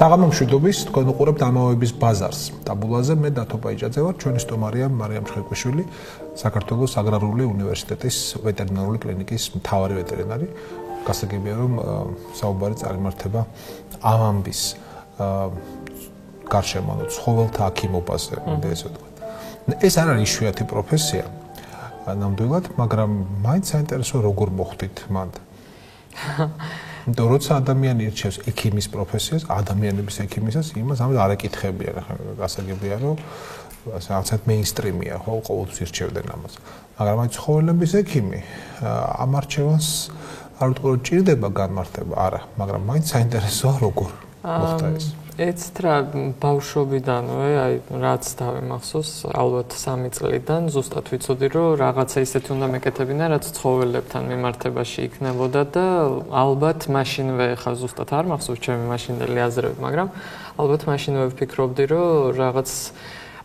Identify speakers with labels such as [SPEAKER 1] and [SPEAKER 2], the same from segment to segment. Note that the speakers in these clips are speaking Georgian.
[SPEAKER 1] საღამო მშვიდობის თქვენ უყურებთ ამავების ბაზარს. ტაბულაზე მე დათო პაიჭაძე ვარ, ჩვენი სტუმარია მარიამ შხეკვიშვილი, საქართველოს აგრარული უნივერსიტეტის ვეტერინარული კლინიკის მთავარი ვეტერინარი. გასაგებია რომ საუბარი წარიმართება ამამბის გარშემო, ცხოველთა აქიმობაზე, ესე ვთქვათ. ეს არ არის იშვიათი პროფესია. ნამდვილად, მაგრამ მაინც საინტერესოა როგორ მოხდით მანდ. და როცა ადამიანი ირჩევს ექიმის პროფესიას, ადამიანების ექიმისას, იმას ამას არ ეკითხებიან, ახლა გასაგებია რომ რაღაცა მეინსტრიმია, ხო, ყოველთვის ირჩევდნენ ამას. მაგრამ აი ცხოველების ექიმი ამ არჩევანს არ ვთქვი რომ ჭირდება განმარტება, არა, მაგრამ მაინც საინტერესოა როგორ მოხდა ეს.
[SPEAKER 2] ეცით რა ბავშვობიდანვე, აი რაც დავიმახსოვს, ალბათ 3 წლიდან ზუსტად ვიცოდი რომ რაღაცა ისეთი უნდა მეკეთებინა, რაც ცხოველებთან მიმართებაში იქნებოდა და ალბათ მაშინვე ხა ზუსტად არ მახსოვს ჩემი მაშინდელი აზრები, მაგრამ ალბათ მაშინვე ვფიქრობდი რომ რაღაც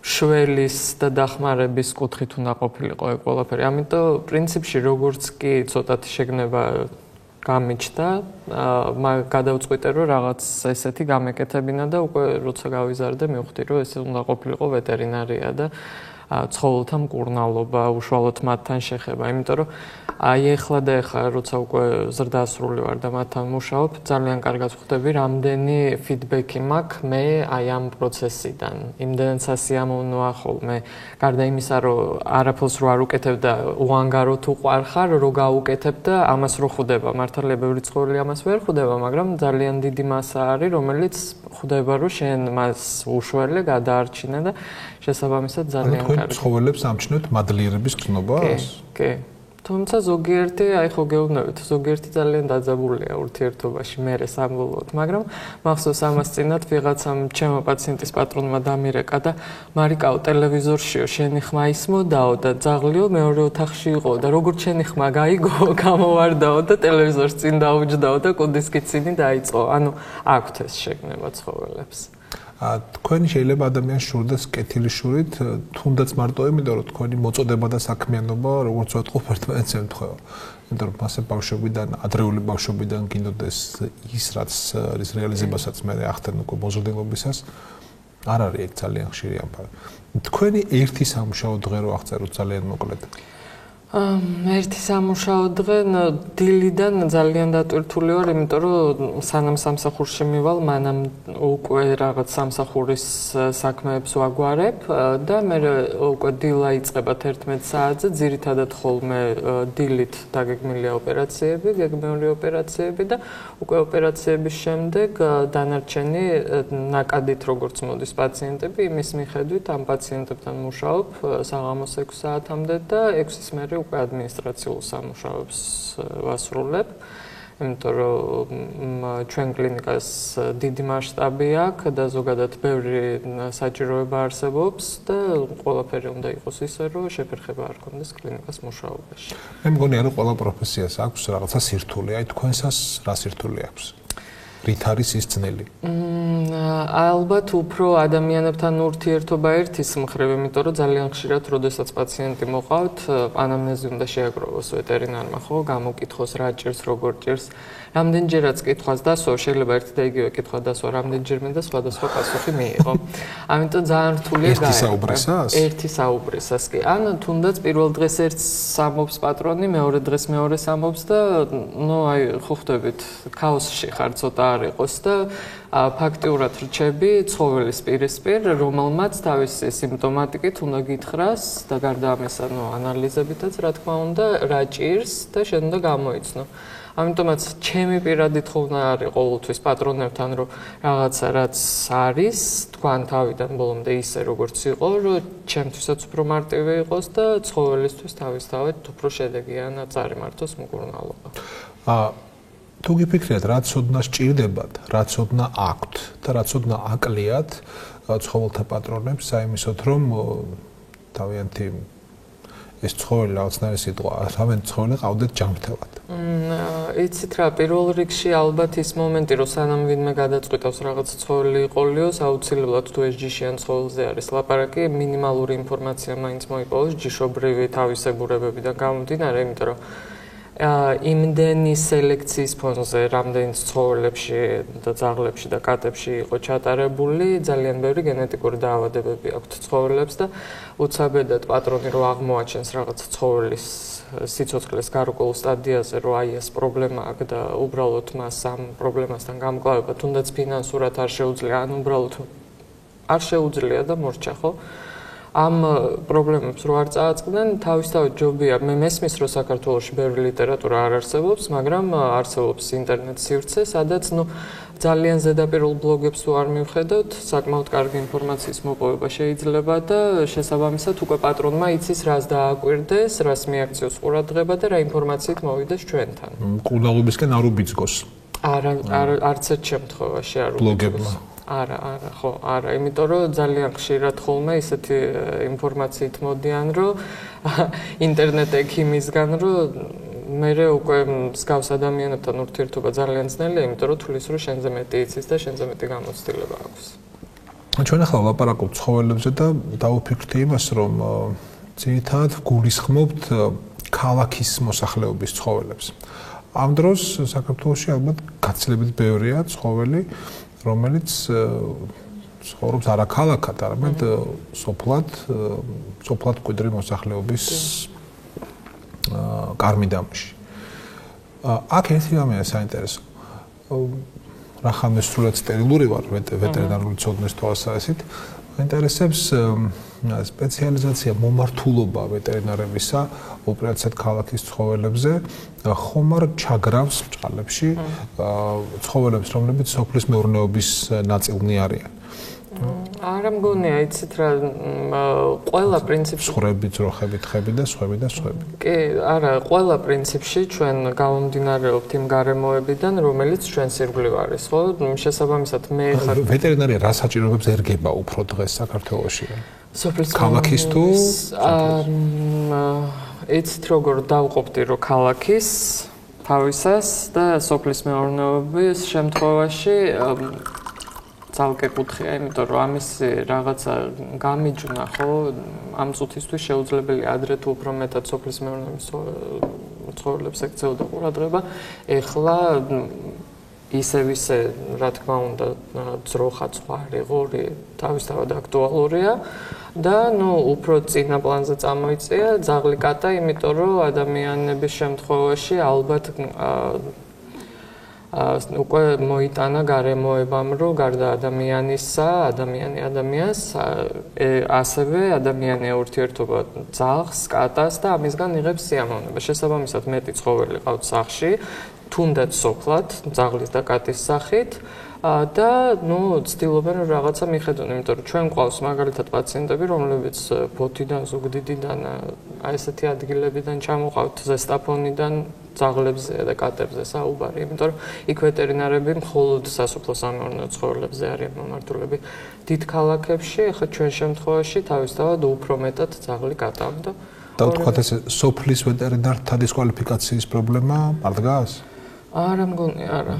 [SPEAKER 2] შველის და დახმარების კუთხით უნდა ყოფილიყო ეს ყველაფერი. ამიტომ პრინციპში როგორც კი ცოტათი შეგნება გამიჩნდა, გადავწყვიტე რომ რაღაც ესეთი გამეკეთებინა და უკვე როცა გავიზარდე მივხვდი რომ ეს უნდა ყოფილიყო ვეტერინარია და ცხოველთა მკურნალობა, უშუალოდ მათთან შეხება, იმიტომ რომ აი ეხლა როცა უკვე ზრდასრული ვარ და მათთან მუშაობ, ძალიან კარგად ვხვდები რამდენი ფიდბექი მაქვს მე აი ამ პროცესიდან. იმდენად სასიამოვნოა ხოლმე, გარდა იმისა რომ არაფერს რო არ უკეთებ და უანგარო თუ ყვარხარ, რო გაუკეთებ და ამას რო ხვდება, მართალია ბევრი ცხოველი ამას ვერ ხვდება, მაგრამ ძალიან დიდი მასა არის, რომელიც ხვდება რომ შენ მას უშველი გადაარჩინე და შესაბამისად ძალიან კარგი.
[SPEAKER 1] ცხოველებს ამჩნევთ მადლიერების გზნობას?
[SPEAKER 2] კი. თუმცა ზოგიერთი, აი ხო გეუბნებით, ზოგიერთი ძალიან დაძაბულია ურთიერთობაში მერე სამბოლოოდ, მაგრამ მახსოვს ამას წინათ ვიღაცამ ჩემო პაციენტის პატრონმა დამირეკა და მარიკაო ტელევიზორშიო შენი ხმა ისმოდაო და ძაღლიო მეორე ოთახში იყო და როგორც შენი ხმა გაიგო, გამოვარდაო და ტელევიზორს წინ დაუჯდაო და კუდის კიცინი დაიწყო. ანუ აქვთ ეს შეგნება ცხოველებს.
[SPEAKER 1] თქვენი შეიძლება ადამიანს შურდეს კეთილი შურით, თუნდაც მარტო იმიტომ რომ თქვენი მოწოდება და საქმიანობა როგორც ვეთყობთ მეც ემთხვევა. იმიტომ რომ მასე ბავშვობიდან, ადრეული ბავშვობიდან გინდოდეს ის რაც რის რეალიზებასაც მე ახდენ უკვე მოზრდილობისას არ არის ეგ ძალიან ხშირი ამბავი. თქვენი ერთი სამუშაო დღე რო აღწეროთ ძალიან მოკლედ.
[SPEAKER 2] ერთი სამუშაო დღე დილიდან ძალიან დატვირთული ვარ, იმიტომ რომ სანამ სამსახურში მივალ, მანამ უკვე რაღაც სამსახურის საქმეებს ვაგვარებ და მე უკვე დილა იწყება 11 საათზე, ძირითადად ხოლმე დილით დაგეგმილია ოპერაციები, გეგმიური ოპერაციები და უკვე ოპერაციების შემდეგ დანარჩენი ნაკადით როგორც მოდის პაციენტები, იმის მიხედვით ამ პაციენტებთან მუშაობ საღამოს 6 საათამდე და 6-ის მერე უკვე ადმინისტრაციულ სამუშაოებს ვასრულებ, იმიტომ რომ ჩვენ კლინიკას დიდი მასშტაბი აქვს და ზოგადად ბევრი საჭიროება არსებობს და ყველაფერი უნდა იყოს ისე, რომ შეფერხება არ ქონდეს კლინიკას მუშაობაში.
[SPEAKER 1] მე მგონია რომ ყველა პროფესიას აქვს რაღაცა სირთულე, აი თქვენსას რა სირთულე აქვს? რით არის ის ძნელი?
[SPEAKER 2] ალბათ უფრო ადამიანებთან ურთიერთობა ერთის მხრივ, იმიტომ რომ ძალიან ხშირად, როდესაც პაციენტი მოყავთ, ანამნეზი უნდა შეაგროვოს ვეტერინარმა, ხო, გამოკითხოს რა ჭირს, როგორ ჭირს. რამდენჯერაც კითხვას დასვა, შეიძლება ერთი და იგივე კითხვა დასვა რამდენჯერმე და სხვადასხვა პასუხი მიიღო. ამიტომ ძალიან რთულია
[SPEAKER 1] ერთი საუბრისას?
[SPEAKER 2] ერთი საუბრისას კი. ან თუნდაც პირველ დღეს ერთს ამბობს პატრონი, მეორე დღეს მეორეს ამბობს და ნუ აი ხო ხვდებით, ქაოსში ხარ ცოტა არ იყოს და ფაქტიურად რჩები ცხოველის პირისპირ, რომელმაც თავისი სიმპტომატიკით უნდა გითხრას და გარდა ამისა, ანალიზებითაც რა თქმა უნდა, რა ჭირს და შენ უნდა გამოიცნო. ამიტომაც ჩემი პირადი თხოვნა არის ყოველთვის პატრონებთან, რომ რაღაცა რაც არის, თქვენ თავიდან ბოლომდე ისე როგორც იყო, რომ ჩემთვისაც უფრო მარტივი იყოს და ცხოველისთვის თავისთავად უფრო შედეგიანად წარიმართოს მკურნალობა.
[SPEAKER 1] თუ გიფიქრეთ, რა ცოდნა სჭირდებათ, რა ცოდნა აქვთ და რა ცოდნა აკლიათ ცხოველთა პატრონებს საიმისოდ, რომ თავიანთი ეს ცხოველი რაღაცნაირი სიტყვა, თავენ ცხოველი ყავდეთ ჯანმრთელად.
[SPEAKER 2] იცით რა, პირველ რიგში ალბათ ის მომენტი, რომ სანამ ვინმე გადაწყვიტავს რაღაც ცხოველი იყოლიოს, აუცილებლად თუ ეს ჯიშიან ცხოველზე არის ლაპარაკი, მინიმალური ინფორმაცია მაინც მოიპოვოს ჯიშობრივი თავისებურებებიდან გამომდინარე, იმიტომ რომ იმდენი სელექციის ფონზე, რამდენიც ცხოველებში და ძაღლებში და კატებში იყო ჩატარებული, ძალიან ბევრი გენეტიკური დაავადებები აქვთ ცხოველებს და უცაბედად პატრონი რო აღმოაჩენს რაღაც ცხოველის სიცოცხლის გარკვეულ სტადიაზე, რომ აი ეს პრობლემა აქვს და უბრალოდ მას ამ პრობლემასთან გამკლავება თუნდაც ფინანსურად არ შეუძლია, ან უბრალოდ არ შეუძლია და მორჩა, ხო? ამ პრობლემებს რო არ წააწყდნენ, თავისთავად ჯობია, მე მესმის, რომ საქართველოში ბევრი ლიტერატურა არ არსებობს, მაგრამ არსებობს ინტერნეტ სივრცე, სადაც ძალიან ზედაპირულ ბლოგებს თუ არ მივხედავთ, საკმაოდ კარგი ინფორმაციის მოპოვება შეიძლება და შესაბამისად უკვე პატრონმა იცის, რას დააკვირდეს, რას მიაქციოს ყურადღება და რა ინფორმაციით მოვიდეს ჩვენთან.
[SPEAKER 1] ყურადღებისკენ არ უბიძგოს.
[SPEAKER 2] არც ერთ შემთხვევაში არ
[SPEAKER 1] ბლოგებმა.
[SPEAKER 2] არა, ხო, არა, იმიტომ რომ ძალიან ხშირად ხოლმე ისეთი ინფორმაციით მოდიან, რომ ინტერნეტ ექიმისგან, რომ მე უკვე მსგავს ადამიანებთან ურთიერთობა ძალიან ძნელია, იმიტომ რომ თulis რომ შენზე მეტი იცის და შენზე მეტი გამოცდილება აქვს.
[SPEAKER 1] ჩვენ ახლა ვლაპარაკობთ ცხოველებზე და დავუფიქრდით იმას, რომ ძირითადად გულისხმობთ ქალაქის მოსახლეობის ცხოველებს. ამ დროს საქართველოში ალბათ გაცილებით ბევრია ცხოველი, რომელიც ცხოვრობს არა ქალაქად, არამედ სოფლად მკვიდრი მოსახლეობის კარმიდამში. აქ ერთი რამეა საინტერესო. რახან მე სრულად სტერილური ვარ ვეტერინარული ცოდნის თვალსაზრისით, მაინტერესებს სპეციალიზაცია მომართულობა ვეტერინარებისა უპირატესად ქალაქის ცხოველებზე ხომ არ ჩაგრავს ბჭყალებში ცხოველებს, რომლებიც სოფლის მეურნეობის ნაწილნი არიან.
[SPEAKER 2] არა მგონია, იცით რა, ყველა პრინციპში
[SPEAKER 1] ხრები, ძროხები, თხები და სხვები და სხვები.
[SPEAKER 2] კი, არა, ყველა პრინციპში ჩვენ გავამდინარეობთ იმ გარემოებიდან, რომელიც ჩვენს ირგვლივ არის, ხო? შესაბამისად მე ხარ
[SPEAKER 1] ვეტერინარია რა საჭიროებებს ერგება უფრო დღეს საქართველოში?
[SPEAKER 2] სოფლის
[SPEAKER 1] ქალაქის თუ
[SPEAKER 2] იცით როგორ დავყოფდი, რომ ქალაქის თავისას და სოფლის მეურნეობის შემთხვევაში ძალკე კუთხეა, იმიტომ რომ ამის რაღაცა გამიჯნა, ხო, ამ წუთისთვის შეუძლებელია ადრე თუ უფრო მეტად სოფლის მეურნეობის ცხოველებს ექცეოდა ყურადღება. ეხლა ისე, რა თქმა უნდა, ძროხა, ცხვარი, ღორი თავისთავად აქტუალურია და უფრო წინა პლანზე წამოიწია ძაღლი, კატა, იმიტომ რომ ადამიანების შემთხვევაში ალბათ უკვე მოიტანა გარემოებამ, რომ გარდა ადამიანისა, ადამიანს, ასევე ადამიანი ურთიერთობა ძაღლს, კატას და ამისგან იღებს სიამოვნება. შესაბამისად, მეტი ცხოველი ყავთ სახლში, თუნდაც სოფლად, ძაღლის და კატის სახით და ცდილობენ რომ რაღაცა მიხედონ, იმიტომ რომ ჩვენ ყავს მაგალითად პაციენტები, რომლებიც ბოთიდან, ზუგდიდიდან, აი ესეთი ადგილებიდან ჩამოყავთ, ზესტაფონიდან, ძაღლებზე და კატებზე საუბარი, იმიტომ რომ იქ ვეტერინარები მხოლოდ სასოფლო სამეურნეო ცხოველებზე არიან მომართულები. დიდ ქალაქებში, ახლა ჩვენ შემთხვევაში თავისთავად უფრო მეტად ძაღლი კატამ და
[SPEAKER 1] დავთქვათ ესე სოფლის ვეტერინართა დისკვალიფიკაციის პრობლემა არ დგას?
[SPEAKER 2] არა მგონია, არა.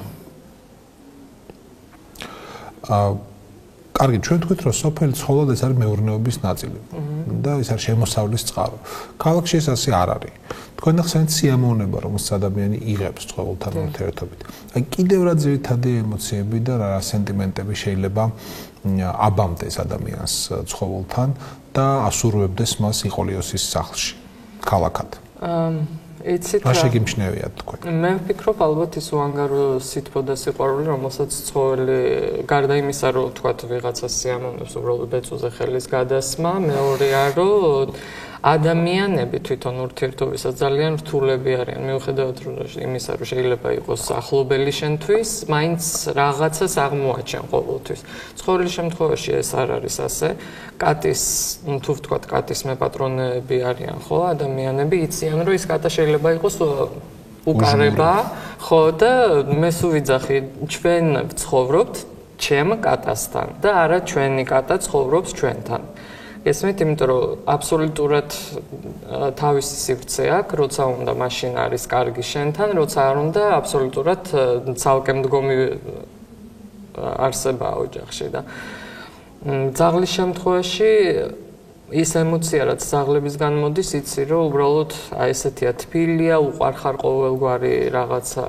[SPEAKER 1] კარგი, ჩვენ თქვით, რომ სოფელი ცხოველად ეს არის მეურნეობის ნაწილი და ეს არის შემოსავლის წყარო. ქალაქში ეს ასე არ არის. თქვენ ახსენეთ სიამოვნება, რომელსაც ადამიანი იღებს ცხოველთან ურთიერთობით. აი კიდევ რა ძირითადი ემოციები და რა სენტიმენტები შეიძლება აბამდეს ადამიანს ცხოველთან და ასურვებდეს მას იყოლიოსის სახლში, ქალაქად.
[SPEAKER 2] იცით
[SPEAKER 1] რა შეგიმჩნევიათ თქვენ?
[SPEAKER 2] მე ვფიქრობ, ალბათ ის უანგარო სითბო და სიყვარული, რომელსაც ცხოველი გარდა იმისა, რომ თქვათ ვიღაცა სიამოვნებს უბრალოდ ბეწვზე ხელის გადასმა, მეორეა, რომ ადამიანები თვითონ ურთიერთობისას ძალიან რთულები არიან, მიუხედავად იმისა, რომ შეიძლება იყოს ახლობელი შენთვის, მაინც რაღაცას აღმოაჩენ ყოველთვის. ცხოველის შემთხვევაში ეს არ არის ასე. კატის, თუ ვთქვათ, კატის მეპატრონეები არიან, ხო, ადამიანები იციან, რომ ის კატა შეიძლება იყოს უკარება, ხო, და მე სულ ვიძახი, ჩვენ ვცხოვრობთ ჩემ კატასთან და არა ჩვენი კატა ცხოვრობს ჩვენთან. ესმით, იმიტომ რომ აბსოლუტურად თავისი სივრცე აქვს, როცა უნდა მაშინ არის კარგი შენთან, როცა არ უნდა აბსოლუტურად ცალკე მდგომი არსებაა ოჯახში და ძაღლის შემთხვევაში ის ემოცია რაც ზაღლებისგან მოდის, იცი რომ უბრალოდ აი ესეთია თბილია, უყარხარ ყოველგვარი რაღაცა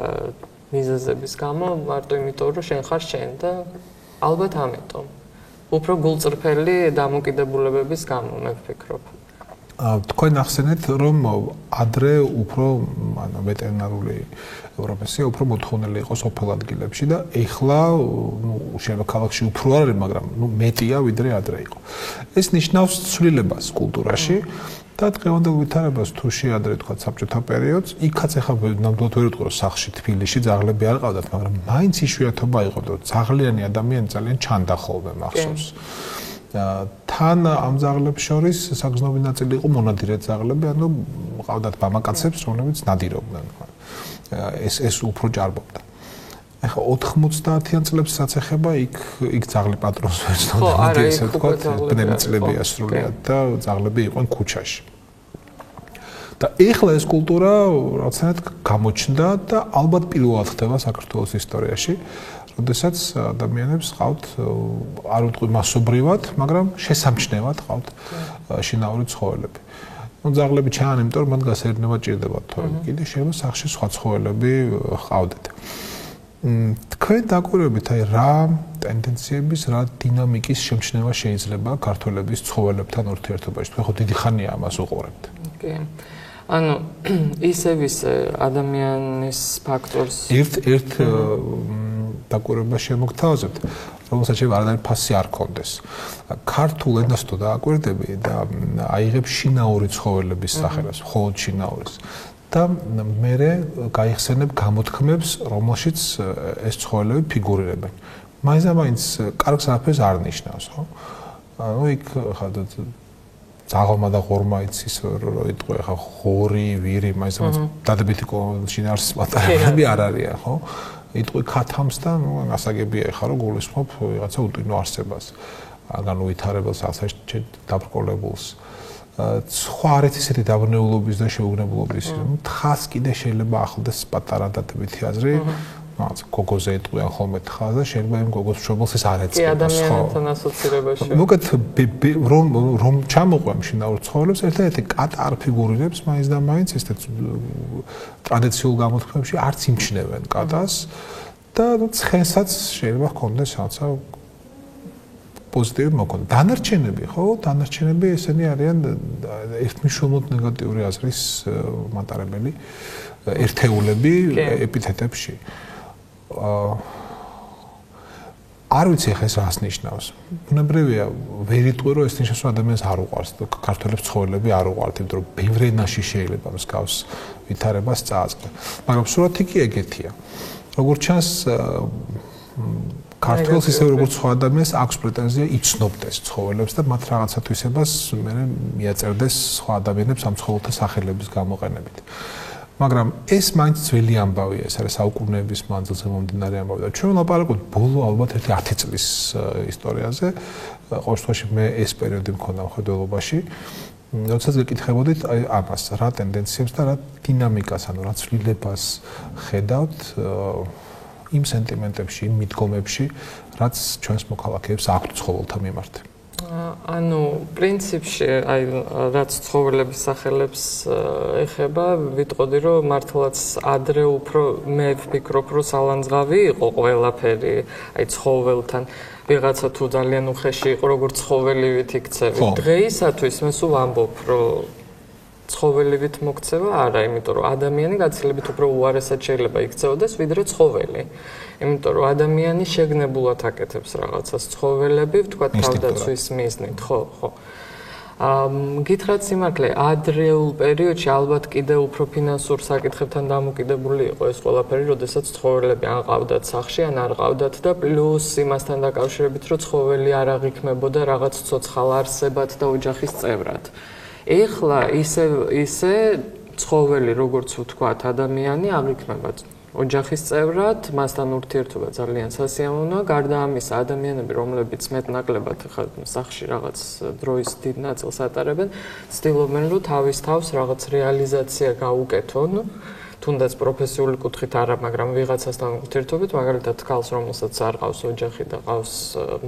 [SPEAKER 2] მიზეზების გამო, მარტო იმიტომ რომ შენ ხარ შენ და ალბათ ამიტომ. უფრო გულწრფელი დამოკიდებულებების გამო მე ვფიქრობ.
[SPEAKER 1] თქვენ ახსენეთ რომ ადრე უფრო ვეტერინარული პროფესია უფრო მოთხოვნილი იყო სოფელ ადგილებში და ეხლა შეიძლება ქალაქში უფრო არ არის, მაგრამ მეტია ვიდრე ადრე იყო. ეს ნიშნავს ცვლილებას კულტურაში და დღევანდელ ვითარებას თუ შეადრე თქვა საბჭოთა პერიოდს, იქაც ახლა ნამდვილად ვერ ვიტყვი რომ სახლში თბილისში ძაღლები არ ყავდათ, მაგრამ მაინც იშვიათობა იყო და ძაღლიანი ადამიანი ძალიან ჩანდა ხოლმე მახსოვს. თან ამ ძაღლებს შორის საგრძნობი ნაწილი იყო მონადირე ძაღლები, ანუ ყავდათ მამაკაცებს, რომლებიც ნადირობდნენ. ეს უფრო ჭარბობდა. ეხლა 90-იან წლებსაც ეხება იქ ძაღლი პატრონს ვერ ცნობდა, ესე ვთქვათ, ბნელი წლები ასრულიათ და ძაღლები იყვნენ ქუჩაში. და ეხლა ეს კულტურა რაღაცნაირად გამოჩნდა და ალბათ პირველად ხდება საქართველოს ისტორიაში, როდესაც ადამიანებს ყავთ არ ვიტყვი მასობრივად, მაგრამ შესამჩნევად ყავთ შინაური ცხოველები. ძაღლები ჩაან, იმიტომ რომ მან გასაერთნობა ჭირდებათ, თორემ კიდე შეიძლება სახლში სხვა ცხოველები ყავდეთ. თქვენ დაკვირვებით, აი რა ტენდენციების, რა დინამიკის შემჩნევა შეიძლება ქართველების ცხოველებთან ურთიერთობაში? თქვენ ხო დიდი ხანია ამას უყურებთ.
[SPEAKER 2] კი. ანუ ისევ ადამიანის ფაქტორს
[SPEAKER 1] ერთ დაკვირვებას შემოგთავაზებთ, რომელსაც შეიძლება არანაირი ფასი არ კონდეს. ქართულ ენას თუ დააკვირდები და აიღებ შინაური ცხოველების სახელას, მხოლოდ შინაურის. და მე გაიხსენებ გამოთქმებს, რომელშიც ეს ცხოველები ფიგურირებენ. მაინც კარგს არაფერს არ ნიშნავს, ხო? ანუ იქ ხა ძაღლმა და ღორმა იცის რომ იტყვი ხა ღორი, ვირი, მაინც დადებითი შინაარსის მატარებლები არ არიან, ხო? იტყვი ქათამს და გასაგებია ხა რომ გულისხმობ რაღაცა უტვინო არსებას, განუვითარებელს, ასაშ დაბრკოლებულს. სხვა არის ისეთი დაბნეულობის და შეუგნებლობის, თხას კიდე შეიძლება ახლდეს პატარა დადებითი აზრი, რაღაც გოგოზე იტყვიან ხოლმე თხას და შეიძლება იმ გოგოს მშობელს ეს არ ეწება,
[SPEAKER 2] ხო? ადამიანთან ასოცირებაში.
[SPEAKER 1] მოგეთ რომ ჩამოყვემ შინაურ ცხოველებს, ერთ-ერთი კატა არ ფიგურირებს მაინც და მაინც ეს ტრადიციულ გამოთქმებში არც იმჩნევენ კატას და ცხენსაც შეიძლება ჰქონდეს რაღაცა პოზიტივი მოქონდა. დანარჩენები, ხო? დანარჩენები ესენი არიან ერთმნიშვნელოვნად ნეგატიური აზრის მატარებელი ერთეულები ეპითეტებში. არ ვიცი ხა ეს რას ნიშნავს. ბუნებრივია, ვერ იტყვი რომ ეს ნიშნავს რომ ადამიანს არ უყვარს, ქართველებს ცხოველები არ უყვართ, იმიტომ რომ ბევრ ენაში შეიძლება მსგავს ვითარებას წააწყდა. მაგრამ სურათი კი ეგეთია. როგორც ჩანს ქართველს ისე როგორც სხვა ადამიანს აქვს პრეტენზია იცნობდეს ცხოველებს და მათ რაღაცა თვისებას მე მიაწერდეს სხვა ადამიანებს ამ ცხოველთა სახელების გამოყენებით. მაგრამ ეს მაინც ძველი ამბავია, ეს არის საუკუნეების მანძილზე მომდინარე ამბავი და ჩვენ ვლაპარაკობთ ბოლო ალბათ 10 წლის ისტორიაზე. ყოველ შემთხვევაში მე ეს პერიოდი მქონდა მხედველობაში. როდესაც გეკითხებოდით აი ამას, რა ტენდენციებს და რა დინამიკას, ანუ რა ცვლილებას ხედავთ იმ სენტიმენტებში, იმ მიდგომებში, რაც ჩვენს მოქალაქეებს აქვთ ცხოველთა მიმართ.
[SPEAKER 2] ანუ პრინციპში აი რაც ცხოველების სახელებს ეხება, ვიტყოდი რომ მართლაც ადრე უფრო მე ვფიქრობ რომ სალანძღავი იყო ყველაფერი აი ცხოველთან ვიღაცა თუ ძალიან უხეში იყო როგორც ცხოველივით იქცევი. დღეისათვის მე სულ ვამბობ რომ ცხოველივით მოქცევა არა, იმიტომ რომ ადამიანი გაცილებით უფრო უარესად შეიძლება იქცეოდეს ვიდრე ცხოველი. იმიტომ რომ ადამიანი შეგნებულად აკეთებს რაღაცას, ცხოველები ვთქვათ თავდაცვის მიზნით, ხო. გითხრათ სიმართლე, ადრეულ პერიოდში ალბათ კიდევ უფრო ფინანსურ საკითხებთან დამოკიდებული იყო ეს ყველაფერი, როდესაც ცხოველები ან ყავდათ სახლში, ან არ ყავდათ და პლუს იმასთან დაკავშირებით, რომ ცხოველი არ აღიქმებოდა რაღაც ცოცხალ არსებად და ოჯახის წევრად. ეხლა ისე ცხოველი როგორც ვთქვათ ადამიანი აღიქმება ოჯახის წევრად, მასთან ურთიერთობა ძალიან სასიამოვნოა. გარდა ამისა, ადამიანები, რომლებიც მეტნაკლებად ხა სახლში რაღაც დროის დიდ ნაწილს ატარებენ, ცდილობენ რომ თავის თავს რაღაც რეალიზაცია გაუკეთონ. თუნდაც პროფესიული კუთხით არა, მაგრამ ვიღაცასთან ურთიერთობით, მაგალითად ქალს, რომელსაც არ ყავს ოჯახი და ყავს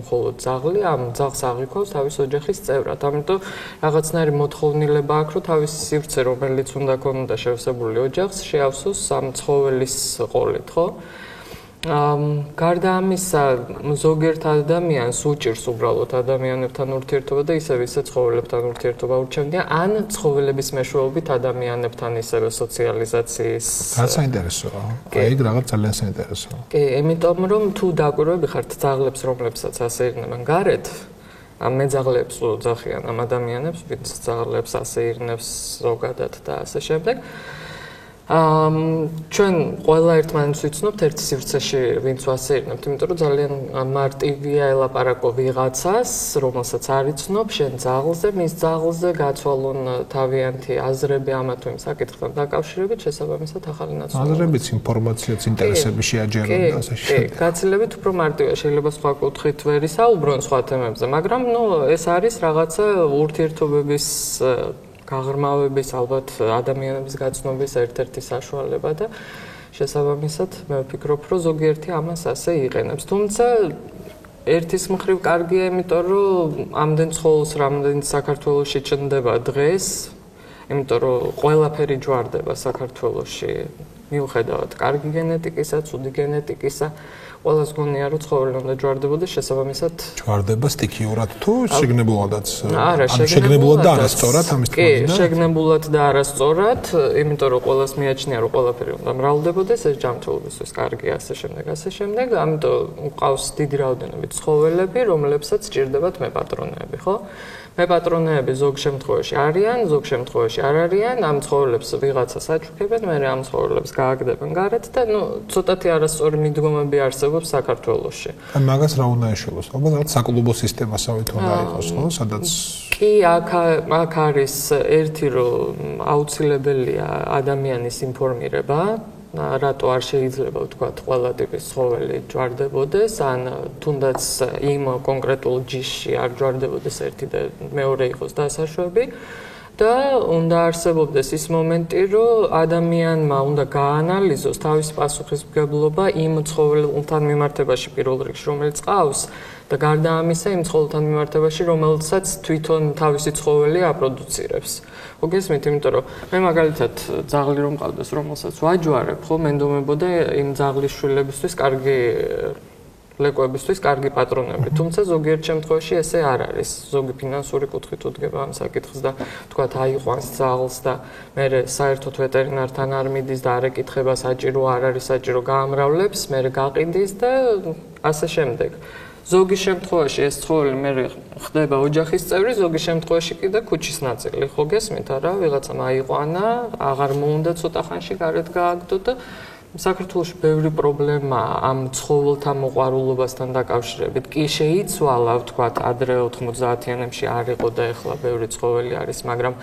[SPEAKER 2] მხოლოდ ძაღლი, ამ ძაღლს აღიქვავს თავის ოჯახის წევრად. ამიტომ რაღაცნაირი მოთხოვნილება აქვს, რომ თავის სივრცე, რომელიც უნდა ქონოდა შევსებული ოჯახს, შეავსოს ამ ცხოველის ყოლით, ხო? გარდა ამისა, ზოგიერთ ადამიანს უჭირს უბრალოდ ადამიანებთან ურთიერთობა და ისევ ცხოველებთან ურთიერთობა ურჩევია, ან ცხოველების მეშვეობით ადამიანებთან ისევე სოციალიზაციის.
[SPEAKER 1] საინტერესოა. აი, რაღაც ძალიან საინტერესოა.
[SPEAKER 2] კი, იმიტომ რომ თუ დაკვირვები ხართ ძაღლებს, რომლებსაც ასეირნებენ გარეთ, მე ძაღლებს ვძახიან ამ ადამიანებს, ვინც ძაღლებს ასეირნებს ზოგადად და ასე შემდეგ. ჩვენ ყველა ერთმანეთს ვიცნობთ ერთ სივრცეში ვინც ვასეირნებთ, იმიტომ რომ ძალიან მარტივია ელაპარაკო ვიღაცას, რომელსაც არ იცნობ, შენ ძაღლზე, მის ძაღლზე გაცვალონ თავიანთი აზრები ამა თუ იმ საკითხთან დაკავშირებით, შესაბამისად ახალი ნაცვლად.
[SPEAKER 1] აზრებიც, ინფორმაციაც, ინტერესები შეაჯერონ და ასე შემდეგ.
[SPEAKER 2] კი, გაცილებით უფრო მარტივია, შეიძლება სხვა კუთხით ვერ ისაუბრონ სხვა თემებზე, მაგრამ ეს არის რაღაცა ურთიერთობების გაღრმავების, ალბათ ადამიანების გაცნობის ერთ-ერთი საშუალება და შესაბამისად მე ვფიქრობ, რომ ზოგიერთი ამას ასე იყენებს. თუმცა ერთის მხრივ კარგია, იმიტომ რომ ამდენ ცხოველს, რამდენიც საქართველოში ჩნდება დღეს, იმიტომ რომ ყველაფერი ჯვარდება საქართველოში, მიუხედავად კარგი გენეტიკისა, ცუდი გენეტიკისა, ყველას გონია, რომ ცხოველი უნდა ჯვარდებოდეს, შესაბამისად
[SPEAKER 1] ჯვარდება სტიქიურად თუ შეგნებულადაც?
[SPEAKER 2] არა,
[SPEAKER 1] შეგნებულად და არასწორად ამის თქმა უნდა.
[SPEAKER 2] კი, შეგნებულად და არასწორად, იმიტომ რომ ყველას მიაჩნია, რომ ყველაფერი უნდა მრავლდებოდეს, ეს ჯანმრთელობისთვის კარგია, ასე შემდეგ, ამიტომ ყავს დიდი რაოდენობით ცხოველები, რომლებსაც სჭირდებათ მეპატრონეები, ხო? მეპატრონეები ზოგ შემთხვევაში არიან, ზოგ შემთხვევაში არ არიან, ამ ცხოველებს ვიღაცას აჩუქებენ, მე ამ ცხოველებს გააგდებენ გარეთ და ცოტათი არასწორი მიდგომები არსებობს საქართველოში.
[SPEAKER 1] ან მაგას რა უნდა ეშველოს? ალბათ რაღაც საკლუბო სისტემასავით უნდა იყოს, ხო? სადაც
[SPEAKER 2] კი, აქ არის ერთი, რომ აუცილებელია ადამიანის ინფორმირება, რატო არ შეიძლება ვთქვათ ყველა ტიპის ცხოველი ჯვარდებოდეს, ან თუნდაც იმ კონკრეტულ ჯიშში არ ჯვარდებოდეს ერთი და მეორე იყოს დასაშვები და უნდა არსებობდეს ის მომენტი, რომ ადამიანმა უნდა გაანალიზოს თავის პასუხისმგებლობა იმ ცხოველთან მიმართებაში პირველ რიგში, რომელიც ყავს და გარდა ამისა იმ ცხოველთან მიმართებაში, რომელსაც თვითონ თავისი ცხოველი აპროდუცირებს. მოგესმით, იმიტომ რომ მე მაგალითად ძაღლი რომ მყავდეს, რომელსაც ვაჯვარებ, ხო, მენდომებოდა იმ ძაღლის შვილებისთვის კარგი ლეკვებისთვის კარგი პატრონები. თუმცა ზოგიერთ შემთხვევაში ესე არ არის. ზოგი ფინანსური კუთხით უდგება ამ საკითხს და თქვათ აიყვანს ძაღლს და მე საერთოდ ვეტერინართან არ მიდის და არ ეკითხება საჭირო არ არის საჭირო გაამრავლებს, მე გაყიდის და ასე შემდეგ. ზოგი შემთხვევაში ეს ცხოველი მე ხდება ოჯახის წევრი, ზოგი შემთხვევაში კიდე ქუჩის ნაწილი, ხო გესმით არა? ვიღაცამ აიყვანა, აღარ მოუნდა ცოტა ხანში გარეთ გააგდო და საქართველოში ბევრი პრობლემა ამ ცხოველთა მოყვარულობასთან დაკავშირებით. კი შეიცვალა, ვთქვათ, ადრე 90-იანებში არ იყო და ეხლა ბევრი ცხოველი არის, მაგრამ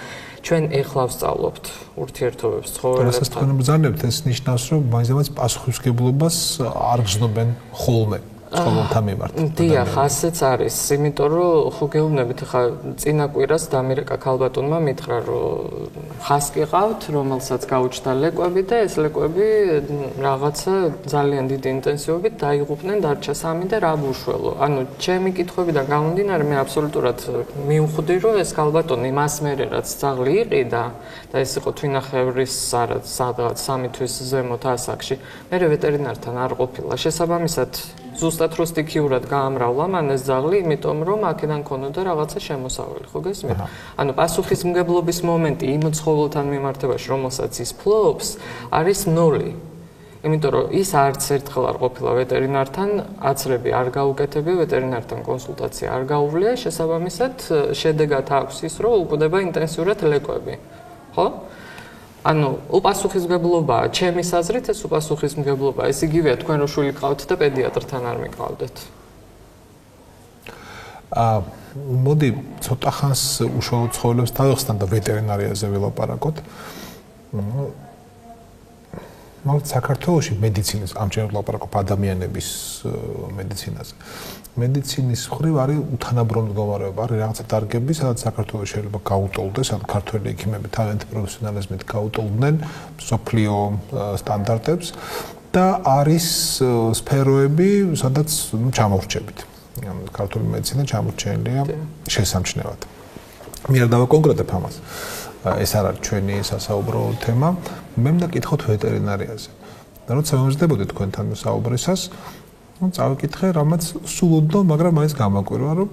[SPEAKER 2] ჩვენ ეხლა ვსწავლობთ ურთიერთობებს ცხოველებთან.
[SPEAKER 1] რასაც თქვენ ბრძანებთ, ეს ნიშნავს, რომ მაინც პასუხისმგებლობას არ გრძნობენ ხოლმე. ცხოველთა მიმართ.
[SPEAKER 2] დიახ, ასეც არის, იმიტომ რომ ხო გეუბნებით, ხა წინა კვირას დამირეკა ქალბატონმა მითხრა, რომ ხასკი ყავთ, რომელსაც გაუჩნდა ლეკვები და ეს ლეკვები რაღაცა ძალიან დიდი ინტენსივობით დაიღუპნენ, დარჩა 3 და რა გუშველო. ანუ ჩემი კითხვებიდან გამომდინარე, მე აბსოლუტურად მივხვდი, რომ ეს ქალბატონი მას მერე რაც ძაღლი იყიდა და ეს იყო თვინახევრის სადღაც 3 თვის ზემოთ ასაკში, მე ვეტერინართან არ ყოფილა. შესაბამისად ზუსტად რო სტიქიურად გაამრავლა მან ეს ძაღლი, იმიტომ რომ აქედან ქონოდა რაღაცა შემოსავალი, ხო გესმით? ანუ პასუხისმგებლობის მომენტი იმ ცხოველთან მიმართებაში, რომელსაც ის ფლობს, არის 0. იმიტომ რომ ის არც ერთხელ არ ყოფილა ვეტერინართან, აცრები არ გაუკეთებია, ვეტერინართან კონსულტაცია არ გაუვლია, შესაბამისად შედეგად აქვს ის, რომ უკვდება ინტენსიურად ლეკვები. ხო? ანუ უპასუხისმგებლობაა, ჩემის აზრით ეს უპასუხისმგებლობაა. ეს იგივეა თქვენ რო შვილი ყავთ და პედიატრთან არ მიყავდეთ.
[SPEAKER 1] მოდი ცოტა ხანს უშუალოდ ცხოველებს თავისთან და ვეტერინარიაზე ველაპარაკოთ. მაგრამ საქართველოში მედიცინის ამჯერად ლაპარაკობ ადამიანების მედიცინაზე. მედიცინის მხრივ არის უთანაბრო მდგომარეობა, არის რაღაცა დარგები, სადაც საქართველოს შეიძლება გაუტოლდეს, ანუ ქართველი ექიმები თავიანთი პროფესიონალიზმით გაუტოლდნენ მსოფლიო სტანდარტებს და არის სფეროები, სადაც ჩამოვრჩებით. ქართული მედიცინა ჩამორჩენილია შესამჩნევად. მე არ დავაკონკრეტებ ამას. ეს არ არის ჩვენი სასაუბრო თემა. მე მინდა კითხოთ ვეტერინარიაზე. და როცა მომზადებოდი თქვენთან საუბრისას, წავიკითხე, რამაც სულ ოდნავ, მაგრამ მაინც გამაკვირვა, რომ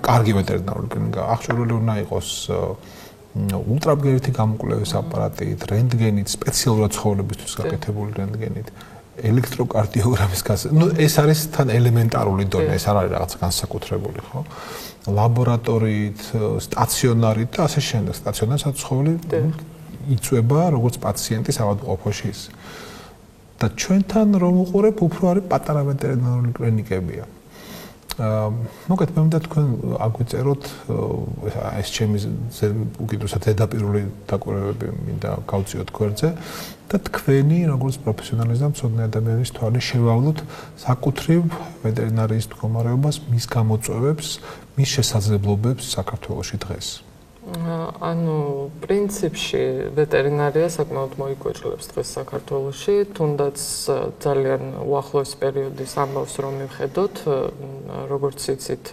[SPEAKER 1] კარგი ვეტერინარული კლინიკა აღჭურვილი უნდა იყოს ულტრაბგერითი გამოკვლევის აპარატით, რენტგენით, სპეციალურად ცხოველებისთვის გაკეთებული რენტგენით, ელექტროკარდიოგრამის ეს არის თან ელემენტარული დონე, ეს არ არის რაღაც განსაკუთრებული, ხო? ლაბორატორიით, სტაციონარით და ასე შემდეგ. სტაციონარსაც ცხოველი იწვება როგორც პაციენტის ავადმყოფოში ის. და ჩვენთან რომ უყურებ, უფრო არის პატარა ვეტერინარული კლინიკებია. მოგეთ მე მინდა თქვენ აგვიწეროთ ეს ჩემი უკიდურესად ზედაპირული დაკვირვებები მინდა გავწიოთ გვერდზე და თქვენი როგორც პროფესიონალის და მცოდნე ადამიანის თვალის შევავლოთ საკუთრივ ვეტერინარიის მდგომარეობას, მის გამოწვევებს, მის შესაძლებლობებს საქართველოში დღეს.
[SPEAKER 2] ანუ პრინციპში ვეტერინარია საკმაოდ მოიკვეჭლებს დღეს საქართველოში, თუნდაც ძალიან უახლოეს პერიოდის ამბავს რომ მივხედოთ, როგორც იცით,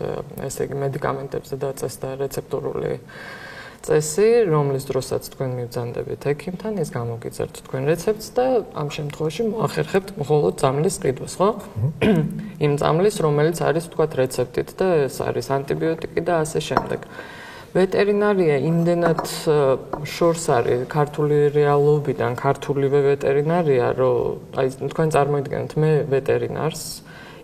[SPEAKER 2] ესე იგი მედიკამენტებზე დაწესდა რეცეპტურული წესი, რომლის დროსაც თქვენ მივძანდებით ექიმთან, ის გამოგიწერთ თქვენ რეცეპტს და ამ შემთხვევაში მოახერხებთ მხოლოდ წამლის ყიდვას, ხო? იმ წამლის, რომელიც არის თქვათ რეცეპტით და ეს არის ანტიბიოტიკი და ასე შემდეგ. ვეტერინარია იმდენად შორს არის ქართული რეალობიდან, ქართულივე ვეტერინარია, რომ აი თქვენ წარმოიდგენთ მე ვეტერინარს,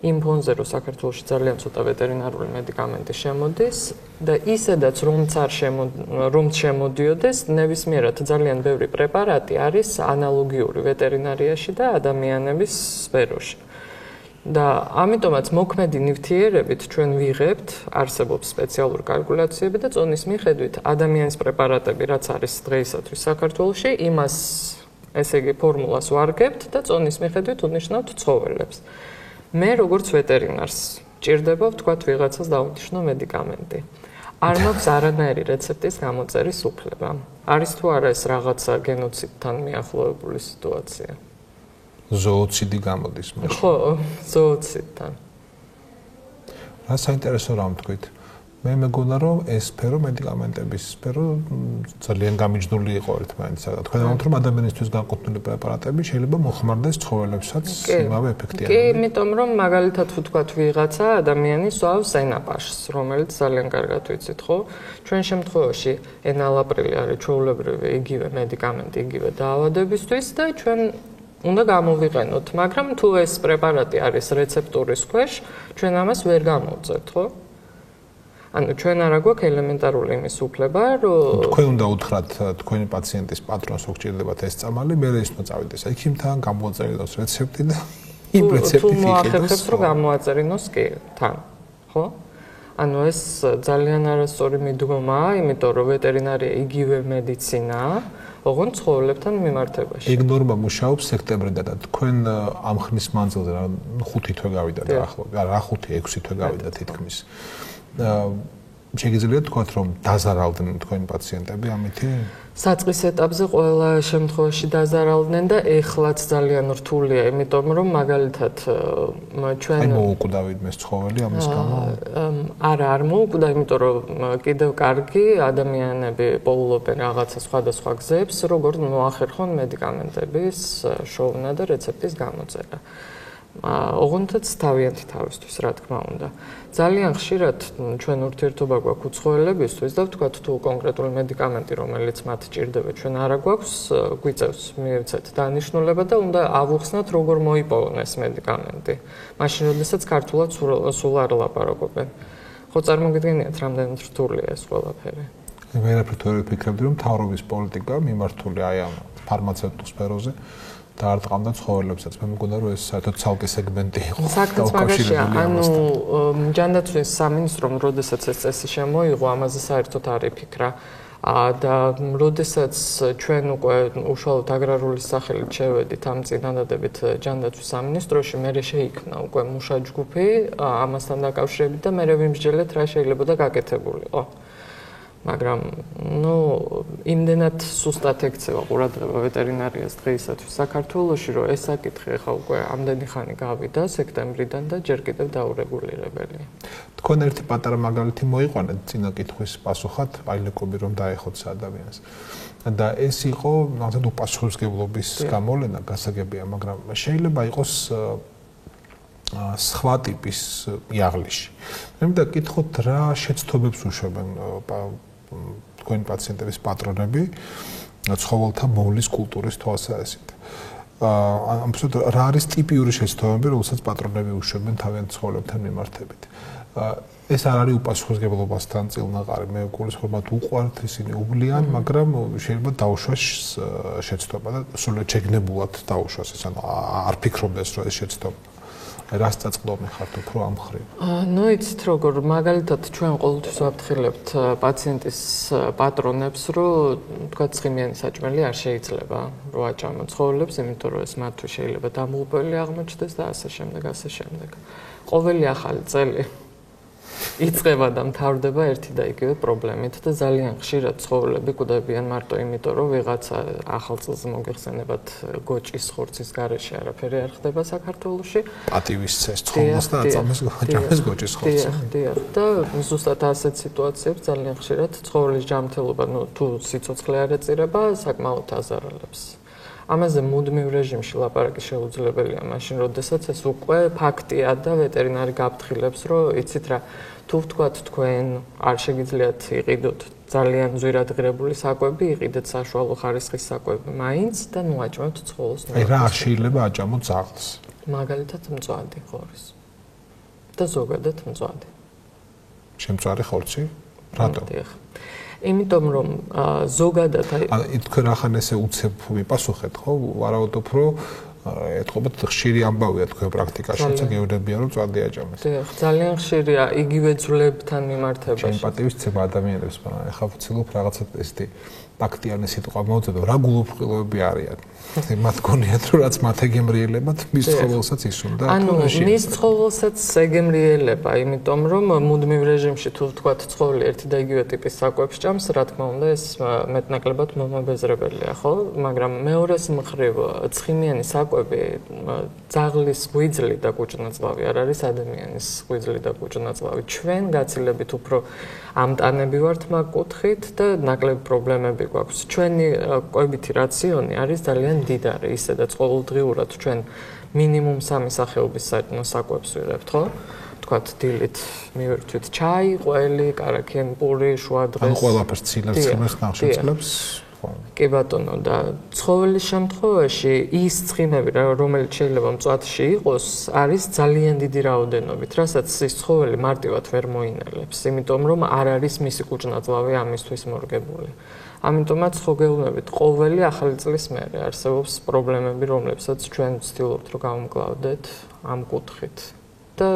[SPEAKER 2] იმ ფონზე რომ საქართველოში ძალიან ცოტა ვეტერინარული მედიკამენტი შემოდის და ისედაც რომც შემოდიოდეს, ნებისმიერად ძალიან ბევრი პრეპარატი არის ანალოგიური ვეტერინარიაში და ადამიანების სფეროში. და ამიტომაც მოქმედი ნივთიერებით ჩვენ ვიღებთ, არსებობს სპეციალური კალკულაციები და წონის მიხედვით ადამიანის პრეპარატები, რაც არის დღეისათვის საქართველოში, იმას ესე იგი ფორმულას ვარგებთ და წონის მიხედვით უნიშნავთ ცხოველებს. მე როგორც ვეტერინარს ჭირდება ვთქვათ ვიღაცას დაუნიშნო მედიკამენტი. არ მაქვს არანაირი რეცეპტის გამოწერის უფლება. არის თუ არა ეს რაღაცა გენოციდთან მიახლოებული სიტუაცია?
[SPEAKER 1] ზოოციდი გამოდის მაშინ.
[SPEAKER 2] ხო, ზოოციდთან.
[SPEAKER 1] რა საინტერესო რამ თქვით? მე მეგონა რომ ეს სფერო მედიკამენტების სფერო ძალიან გამიჯნული იყო ერთმანეთსაგან. თქვენ ამბობთ რომ ადამიანისთვის განკუთვნილი პრეპარატები შეიძლება მოხმარდეს ცხოველებსაც იმავე ეფექტიანობით.
[SPEAKER 2] კი, იმიტომ რომ მაგალითად ვთქვათ ვიღაცა ადამიანი სვავს ენაპაშს, რომელიც ძალიან კარგად ვიცით, ხო? ჩვენ შემთხვევაში ენალაპრილი არის ჩვეულებრივი იგივე მედიკამენტი, იგივე დაავადებისთვის და ჩვენ უნდა გამოვიყენოთ, მაგრამ თუ ეს პრეპარატი არის რეცეპტურის ქვეშ, ჩვენ ამას ვერ გამოვწერთ, ხო? ანუ ჩვენ არა გვაქვს ელემენტარული იმის უფლება, რომ
[SPEAKER 1] თქვენ უნდა უთხრათ თქვენი პაციენტის პატრონს რო გჭირდებათ ეს წამალი, მე ის უნდა წავიდეს ექიმთან, გამოაწერინოს რეცეპტი და იმ რეცეპტი
[SPEAKER 2] თუ მოახერხებს რომ გამოაწერინოს კი, თან, ხო? ანუ ეს ძალიან არასწორი მიდგომაა, იმიტომ რომ ვეტერინარია იგივე მედიცინაა, ოღონდ ცხოველებთან მიმართებაში.
[SPEAKER 1] ეგ ნორმა მუშაობს სექტემბრიდან და თქვენ ამ ხნის მანძილზე 5 თვე გავიდა და ახლა რა 5-6 თვე გავიდა თითქმის. შეგიძლიათ თქვათ რომ დაზარალდნენ თქვენი პაციენტები ამითი?
[SPEAKER 2] საწყის ეტაპზე ყველა შემთხვევაში დაზარალდნენ და ეხლაც ძალიან რთულია, იმიტომ რომ მაგალითად ჩვენ
[SPEAKER 1] აი მოუკვდავით მე ცხოველი ამის გამო?
[SPEAKER 2] არა, არ მოუკვდა, იმიტომ რომ კიდევ კარგი ადამიანები პოულობენ რაღაცა სხვადასხვა გზებს, როგორ მოახერხონ მედიკამენტების შოვნა და რეცეპტის გამოწერა. ოღონდაც თავიანთი თავისთვის, რა თქმა უნდა. ძალიან ხშირად ჩვენ ურთიერთობა გვაქვს უცხოელებისთვის და ვთქვათ თუ კონკრეტული მედიკამენტი, რომელიც მათ ჭირდება, ჩვენ არა გვაქვს, გვიწევს მივცეთ დანიშნულება და უნდა ავუხსნათ როგორ მოიპოვონ ეს მედიკამენტი. მაშინ როდესაც ქართულად სულ არ ლაპარაკობენ. ხო წარმოგიდგენიათ, რამდენად რთულია ეს ყველაფერი.
[SPEAKER 1] მე ვერაფერ ვფიქრობდი, რომ მთავრობის პოლიტიკა მიმართული აი ამ ფარმაცევტულ სფეროზე და არ ტყავდა ცხოველებსაც. მე მგონია რომ ეს საერთოდ ცალკე სეგმენტი იყო.
[SPEAKER 2] საქმეც მაგაშია, ანუ ჯანდაცვის სამინისტრომ როდესაც ეს წესი შემოიღო, ამაზე საერთოდ არ იფიქრა. და როდესაც ჩვენ უკვე უშუალოდ აგრარული სახელით შევედით ამ წინადადებით ჯანდაცვის სამინისტროში, მერე შეიქმნა უკვე მუშაჯგუფი ამასთან დაკავშირებით და მერე ვიმსჯელეთ რა შეიძლება და გაკეთებულიყო. მაგრამ იმდენად სუსტად ექცევა ყურადღება ვეტერინარიას დღეისათვის საქართველოში, რომ ეს საკითხი ხა უკვე ამდენი ხანი გავიდა სექტემბრიდან და ჯერ კიდევ დაურეგულირებელია.
[SPEAKER 1] თქვენ ერთი პატარა მაგალითი მოიყვანეთ წინა კითხვის პასუხად, აილეკობი რომ დაეხოთ ადამიანს. და ეს იყო ნახეთ უპასუხისმგებლობის გამოვლენა გასაგებია, მაგრამ შეიძლება იყოს სხვა ტიპის იაღლიში. მე მინდა გკითხოთ რა შეცდომებს უშვებენ თქვენი პაციენტების პატრონები ცხოველთა მოვლის კულტურის თვალსაზრისით. ამბობთ რა არის ტიპიური შეცდომები, რომელსაც პატრონები უშვებენ თავიანთ ცხოველებთან მიმართებით. ეს არ არის უპასუხისმგებლობასთან წილნაყარი, მე გულისხმობ უყვართ ისინი უვლიან, მაგრამ შეიძლება დაუშვას შეცდომა და სულ შეგნებულად დაუშვას ეს, ანუ არ ფიქრობდეს რომ ეს შეცდომა. რას წაწყლობ ხართ უფრო ამ მხრივ?
[SPEAKER 2] იცით როგორ, მაგალითად ჩვენ ყოველთვის ვაფრთხილებთ პაციენტის პატრონებს, რომ თქვა ცხიმიანი საჭმელი არ შეიძლება რო აჭამონ ცხოველებს, იმიტომ რომ ეს მათთვის შეიძლება დამღუპელი აღმოჩნდეს და ასე შემდეგ, ასე შემდეგ. ყოველი ახალი წელი იწყება და მთავრდება ერთი და იგივე პრობლემით და ძალიან ხშირად ცხოველები კვდებიან მარტო იმიტომ, რომ ვიღაცა ახალ წელს მოგეხსენებათ გოჭის ხორცის გარეშე არაფერი არ ხდება საქართველოში.
[SPEAKER 1] პატივის წეს ცხოველს და აწამეს გოჭის ხორცს.
[SPEAKER 2] დიახ, და ზუსტად ასეთ სიტუაციებს ძალიან ხშირად ცხოველის ჯანმრთელობა, თუ სიცოცხლე არ ეწირება, საკმაოდ აზარალებს. ამაზე მუდმივ რეჟიმში ლაპარაკი შეუძლებელია, მაშინ როდესაც ეს უკვე ფაქტია და ვეტერინარი გაფრთხილებს, რომ იცით რა, თუ ვთქვათ თქვენ არ შეგიძლიათ იყიდოთ ძალიან ზვირადღირებული საკვები, იყიდეთ საშუალო ხარისხის საკვები მაინც და აჭმევთ ცხოველს.
[SPEAKER 1] აი რა არ შეიძლება აჭამოთ ძაღლს?
[SPEAKER 2] მაგალითად მწვადი ხორის. და ზოგადად მწვადი.
[SPEAKER 1] შემწვარი ხორცი? რატო?
[SPEAKER 2] იმიტომ რომ ზოგადად
[SPEAKER 1] თქვენ ახან ესე უცებ მიპასუხეთ, ხო? ვარაუდობ, რომ ეთქობთ ხშირი ამბავია თქვენ პრაქტიკაში, თუმცა გეუბნებიან რომ მწვადი აჭამეს.
[SPEAKER 2] დიახ, ძალიან ხშირია იგივე ძვლებთან მიმართებაში.
[SPEAKER 1] ჩემ პატივის ცება ადამიანებს, მაგრამ ეხლა ვცდილობ რაღაცა ესეთი ფაქტიანი სიტყვა მოვუწოდო, რა გულუფრთხილოები არიან. მათ გონიათ რომ რაც მათ ეგემრიელებათ, მის ცხოველსაც ისუნდა.
[SPEAKER 2] ანუ მის ცხოველსაც ეგემრიელება, იმიტომ რომ მუდმივ რეჟიმში თუ ვთქვათ ცხოველი ერთი და იგივე ტიპის საკვებს ჭამს, რა თქმა უნდა ეს მეტნაკლებად მომაბეზრებელია, ხო? მაგრამ მეორეს მხრივ ცხიმიანი საკვები ძაღლის ღვიძლი და კუჭნაწლავი არ არის ადამიანის ღვიძლი და კუჭნაწლავი. ჩვენ გაცილებით უფრო ამტანები ვართ მაგ კუთხით და ნაკლები პრობლემები გვაქვს. ჩვენი კვებითი რაციონი არის ძალიან მდიდარი, ისედაც ყოველდღიურად ჩვენ მინიმუმ 3 სახეობის საკვებს ვიღებთ, ხო? თქვათ დილით მივერთვით ჩაი, ყველი, კარაქიანი პური, შუადღეს.
[SPEAKER 1] ან ყველაფერს ცილებს, ცხიმებს, ნახშირწყლებს.
[SPEAKER 2] კი ბატონო, და ცხოველის შემთხვევაში ის ცხიმები, რომელიც შეიძლება მწვადში იყოს, არის ძალიან დიდი რაოდენობით, რასაც ის ცხოველი მარტივად ვერ მოინელებს, იმიტომ რომ არ არის მისი კუჭნაწლავი ამისთვის მორგებული. ამიტომაც ხო გეუბნებით, ყოველი ახალი წლის მერე არსებობს პრობლემები, რომლებსაც ჩვენ ვცდილობთ რომ გავუმკლავდეთ ამ კუთხით. და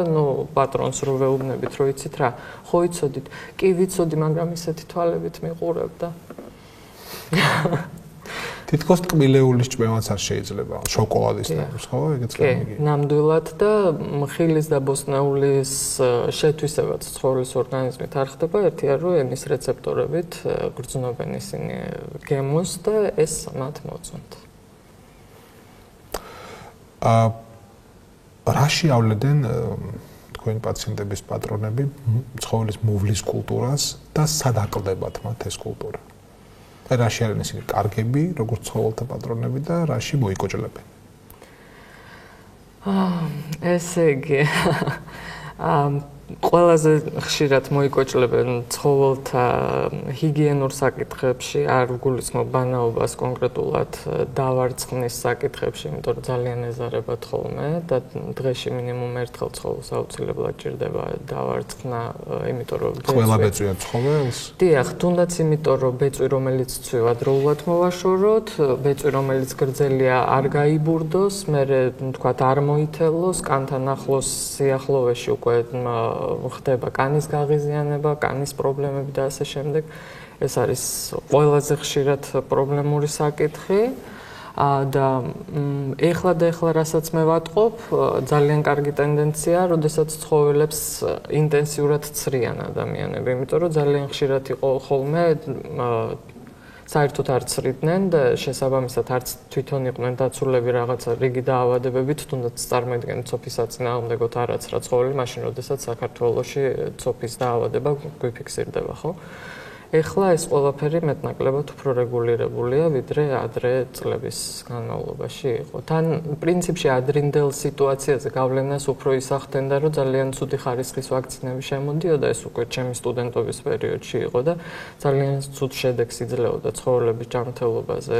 [SPEAKER 2] პატრონს რო ვეუბნებით, რომ იცით რა, ხო იცოდით, კი ვიცოდი, მაგრამ ისეთი თვალებით მიყურებდა.
[SPEAKER 1] თითქოს ტკბილეულის ჭმევაც არ შეიძლება, შოკოლადის ნაყოფს, ხო? ეგეც გამიგი.
[SPEAKER 2] კი, ნამდვილად და მხილის და ბოსტნეულის შეთვისებაც ცხოველის ორგანიზმით არ ხდება, ერთია რომ ენის რეცეპტორებით გრძნობენ ისინი გემოს და ეს მათ მოწონთ.
[SPEAKER 1] რაში ავლედნენ თქვენი პაციენტების პატრონები ცხოველის მოვლის კულტურას და სად აკლდებათ მათ ეს კულტურა? რაში არიან ისინი კარგები, როგორც ცხოველთა პატრონები და რაში მოიკოჭლებენ?
[SPEAKER 2] ესე იგი, ყველაზე ხშირად მოიკოჭლებენ ცხოველთა ჰიგიენურ საკითხებში, არ ვგულისხმობ ბანაობას კონკრეტულად დავარცხნის საკითხებში, იმიტომ რომ ძალიან ეზარებათ ხოლმე და დღეში მინიმუმ ერთხელ ცხოველს აუცილებლად ჭირდება დავარცხნა, იმიტომ რომ
[SPEAKER 1] ყველა ბეწვია ცხოველს?
[SPEAKER 2] დიახ, თუნდაც იმიტომ რომ ბეწვი რომელიც ცვივა დროულად მოვაშოროთ, ბეწვი რომელიც გრძელია არ გაიბურდოს, მერე თქვათ არ მოითელოს, კანთან ახლოს სიახლოვეში უკვე ხდება კანის გაღიზიანება, კანის პრობლემები და ასე შემდეგ. ეს არის ყველაზე ხშირად პრობლემური საკითხი. და ეხლა რასაც მე ვატყობ, ძალიან კარგი ტენდენციაა, როდესაც ცხოველებს ინტენსიურად ცრიან ადამიანები, იმიტომ რომ ძალიან ხშირად იყო ხოლმე საერთოდ არ ცრიდნენ და შესაბამისად არც თვითონ იყვნენ დაცულები რაღაცა რიგი დაავადებებით, თუნდაც წარმოიდგინეთ ცოფის საწინააღმდეგოდ არაცრა ცხოველი, მაშინ როდესაც საქართველოში ცოფის დაავადება გვიფიქსირდება, ხო? ეხლა ეს ყველაფერი მეტნაკლებად უფრო რეგულირებულია, ვიდრე ადრე წლების განმავლობაში იყო. თან პრინციპში ადრინდელ სიტუაციაზე გავლენას უფრო ისახდენდა, რომ ძალიან ცუდი ხარისხის ვაქცინები შემოდიოდა, ეს უკვე ჩემი სტუდენტობის პერიოდში იყო და ძალიან ცუდ შედეგს იძლეოდა ცხოველების ჯანმრთელობაზე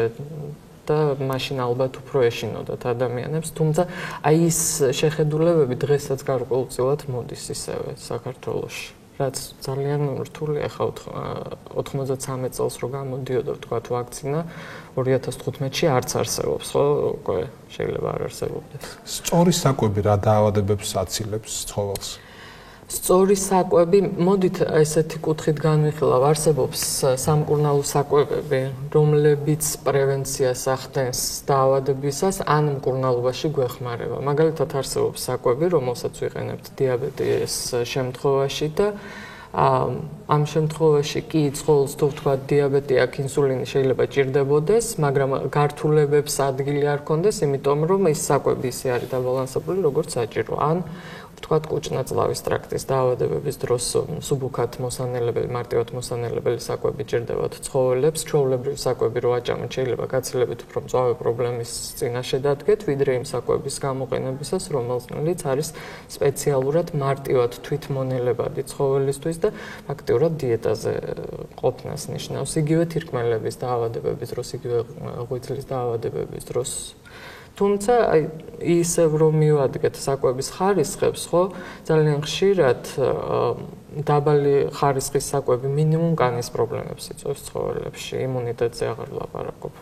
[SPEAKER 2] და მაშინ ალბათ უფრო ეშინოდათ ადამიანებს, თუმცა აი ეს შეხედულებები დღესაც გარკვეულწილად მოდის ისევე საქართველოში. რაც ძალიან რთულია ხა 93 წელს რო გამოდიოდა ვთქვათ ვაქცინა 2015-ში არც არსებობს, ხო? უკვე შეიძლება არ არსებობდეს.
[SPEAKER 1] სწორი საკვები რა დაავადებებს აცილებს ცხოველს?
[SPEAKER 2] სწორი საკვები, მოდით ესეთი კუთხით განვიხილავ, არსებობს სამკურნალო საკვებები, რომლებიც პრევენციას ახდენს დაავადებისას ან მკურნალობაში გვეხმარება. მაგალითად არსებობს საკვები, რომელსაც ვიყენებთ დიაბეტის შემთხვევაში და ამ შემთხვევაში კი ცხოველს თუ ვთქვათ დიაბეტი აქვს, ინსულინი შეიძლება ჭირდებოდეს, მაგრამ გართულებებს ადგილი არ ქონდეს, იმიტომ რომ ეს საკვები ისე არის დაბალანსებული, როგორც საჭირო. ან ვთქვათ კუჭ-ნაწლავის ტრაქტის დაავადებების დროს სუბუქად მოსანელებელი, მარტივად მოსანელებელი საკვები ჭირდებათ ცხოველებს, ჩვეულებრივი საკვები რო აჭამოთ, შეიძლება გაცილებით უფრო მწვავე პრობლემის წინაშე დადგეთ, ვიდრე იმ საკვების გამოყენებისას, რომელიც არის სპეციალურად მარტივად თვითმონელებადი ცხოველისთვის და ფაქტიურად დიეტაზე ყოფნას ნიშნავს. იგივე თირკმელების დაავადებების დროს, იგივე ღვიძლის დაავადებების დროს. თუმცა ისევ რომ მივადგეთ საკვების ხარისხებს, ხო, ძალიან ხშირად დაბალი ხარისხის საკვები მინიმუმ კანის პრობლემებს იწვევს ცხოველებში, იმუნიტეტზე აღარ ვლაპარაკობ.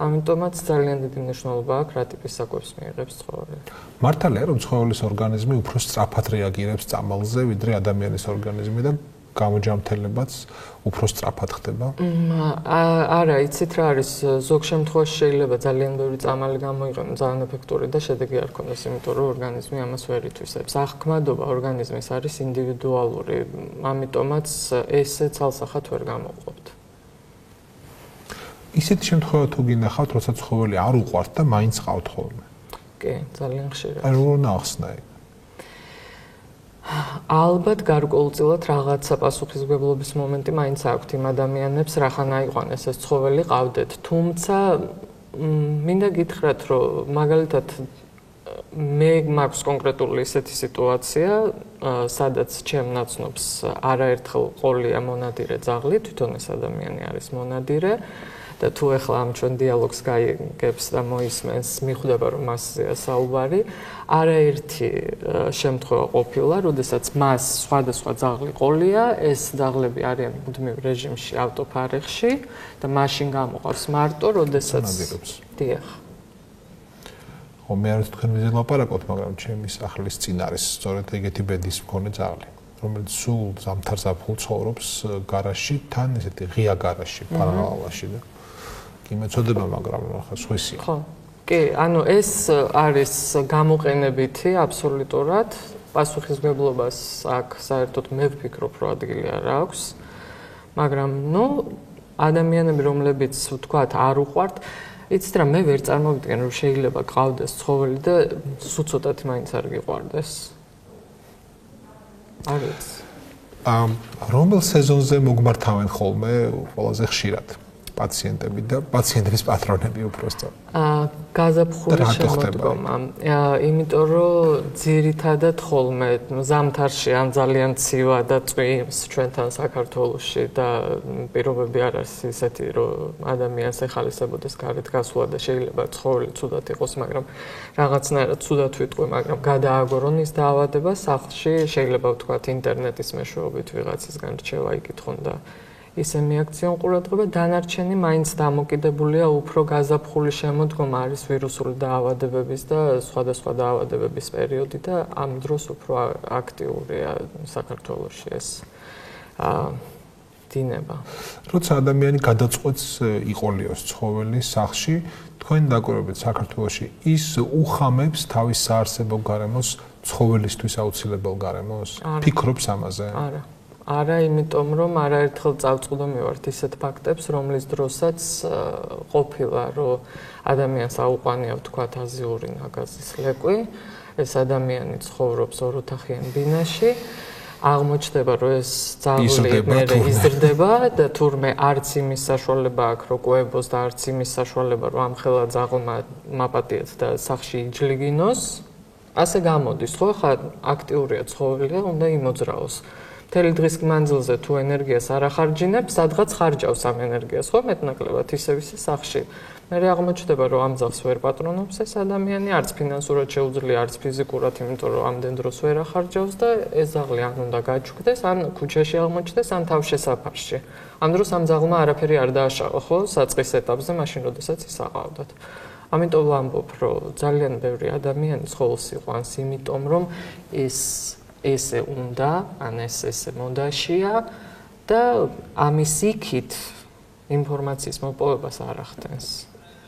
[SPEAKER 2] ამიტომაც ძალიან დიდი მნიშვნელობა აქვს რა ტიპის საკვებს მიიღებს ცხოველი.
[SPEAKER 1] მართალია რომ ცხოველის ორგანიზმი უფრო სწრაფად რეაგირებს წამალზე, ვიდრე ადამიანის ორგანიზმი და გამოჯამთელებაც უფრო სწრაფად ხდება?
[SPEAKER 2] არა, იცით რა არის, ზოგ შემთხვევაში შეიძლება ძალიან ბევრი წამალი გამოიყენო, ძალიან ეფექტური და შედეგი არ ქონდეს, იმიტომ რომ ორგანიზმი ამას ვერ ითვისებს. აღქმადობა ორგანიზმის არის ინდივიდუალური, ამიტომაც ესე ცალსახად ვერ გამოვყოფთ.
[SPEAKER 1] ისეთი შემთხვევა თუ გინახავთ, როცა ცხოველი არ უყვართ და მაინც ყავთ ხოლმე?
[SPEAKER 2] კი, ძალიან ხშირად.
[SPEAKER 1] აი როგორ ნახსნა იქ?
[SPEAKER 2] ალბათ გარკვეულწილად რაღაცა პასუხისმგებლობის მომენტი მაინც აქვთ იმ ადამიანებს, რახან აიყვანეს ეს ცხოველი ყავდეთ. თუმცა მინდა გითხრათ, რომ მაგალითად მე მაქვს კონკრეტული ისეთი სიტუაცია, სადაც ჩემ ნაცნობს არაერთხელ ყოლია მონადირე ძაღლი, თვითონ ეს ადამიანი არის მონადირე. და თუ ახლა ამ ჩვენ დიალოგს გაიგებს და მოისმენს, მიხვდება რომ მასზეა საუბარი, არაერთი შემთხვევა ყოფილა, როდესაც მას სხვადასხვა ძაღლი ყოლია, ეს ძაღლები არიან მუდმივ რეჟიმში ავტოფარეხში და მაშინ გამოყავს მარტო, როდესაც დიახ.
[SPEAKER 1] ხო, მე არ ვიცი თქვენ ვიზე ლაპარაკობთ, მაგრამ ჩემი სახლის წინ არის სწორედ ეგეთი ბედის მქონე ძაღლი, რომელიც სულ ზამთარ-ზაფხულ ცხოვრობს გარაჟში, თან ესეთი ღია გარაჟში, პარალელაში და კი მეწოდება, მაგრამ ხა სხვისია.
[SPEAKER 2] ხო. კი, ანუ ეს არის გამოყენებითი აბსოლუტურად, პასუხისმგებლობას აქ საერთოდ მე ვფიქრობ, რომ ადგილი არ აქვს. მაგრამ ნუ ადამიანები, რომლებიც ვთქვათ, არ უყვართ, იცით რა, მე ვერ წარმოვიდგენ, რომ შეიძლება ყავდეს ცხოველი და სულ ცოტათი მაინც არ გიყვარდეს. არ ვიცი.
[SPEAKER 1] რომელ სეზონზე მოგმართავენ ხოლმე ყველაზე ხშირად? პაციენტები და პაციენტების პატრონები უბრალოდ.
[SPEAKER 2] გაზაფხულის შემოდგომა. იმიტომ რომ ძირითადად ხოლმე ზამთარში ან ძალიან ცივა და წვიმს ჩვენთან საქართველოში და პირობები არ არის ისეთი, რომ ადამიანს ეხალისებოდეს გარეთ გასვლა და შეიძლება ცხოველი ცუდად იყოს, მაგრამ რაღაცნაირად ცუდად ვიტყვი, მაგრამ გადააგორონ ის დაავადება სახლში, შეიძლება ვთქვათ ინტერნეტის მეშვეობით ვიღაცისგან რჩევა იკითხონ და ისე მიაქციონ ყურადღება, დანარჩენი მაინც დამოკიდებულია უფრო გაზაფხულის შემოდგომა არის ვირუსული დაავადებების და სხვადასხვა დაავადებების პერიოდი და ამ დროს უფრო აქტიურია საქართველოში ეს დინება.
[SPEAKER 1] როცა ადამიანი გადაწყვეტს იყოლიოს ცხოველი სახლში, თქვენ დაკვირვებით საქართველოში ის უხამებს თავის საარსებო გარემოს ცხოველისთვის აუცილებელ გარემოს? ფიქრობს ამაზე?
[SPEAKER 2] არა, იმიტომ რომ არაერთხელ წავწყდომივართ ისეთ ფაქტებს, რომლის დროსაც ყოფილა, რომ ადამიანს აუყვანია ვთქვათ აზიური ნაგაზის ლეკვი, ეს ადამიანი ცხოვრობს ოროთახიან ბინაში, აღმოჩნდება, რომ ეს ძაღლი მერე იზრდება და თურმე არც იმის საშუალება აქვს, რომ კვებოს და არც იმის საშუალება, რომ ამ ხელა ძაღლმა მაპატიეთ და სახლში იჯლიგინოს, ასე გამოდის, ხო, ხა აქტიურია ცხოველია, უნდა იმოძრაოს. მთელი დღის მანძილზე თუ ენერგიას არ ახარჯინებს, სადღაც ხარჯავს ამ ენერგიას, ხო, მეტნაკლებად ისევ ისე სახლში. მერე აღმოჩნდება, რომ ამ ძაღლს ვერ პატრონობს ეს ადამიანი, არც ფინანსურად შეუძლია, არც ფიზიკურად, იმიტომ რომ ამდენ დროს ვერ ახარჯავს და ეს ძაღლი ან უნდა გაჩუქდეს, ან ქუჩაში აღმოჩნდეს, ან თავშესაფარში. ამ დროს ამ ძაღლმა არაფერი არ დააშავა, ხო, საწყის ეტაპზე, მაშინ როდესაც ის აყავდათ. ამიტომ ვამბობ, რომ ძალიან ბევრი ადამიანი ცხოველს იყვანს, იმიტომ რომ ესე უნდა, ან ესე მოდაშია და ამის იქით ინფორმაციის მოპოვებას არ ახდენს.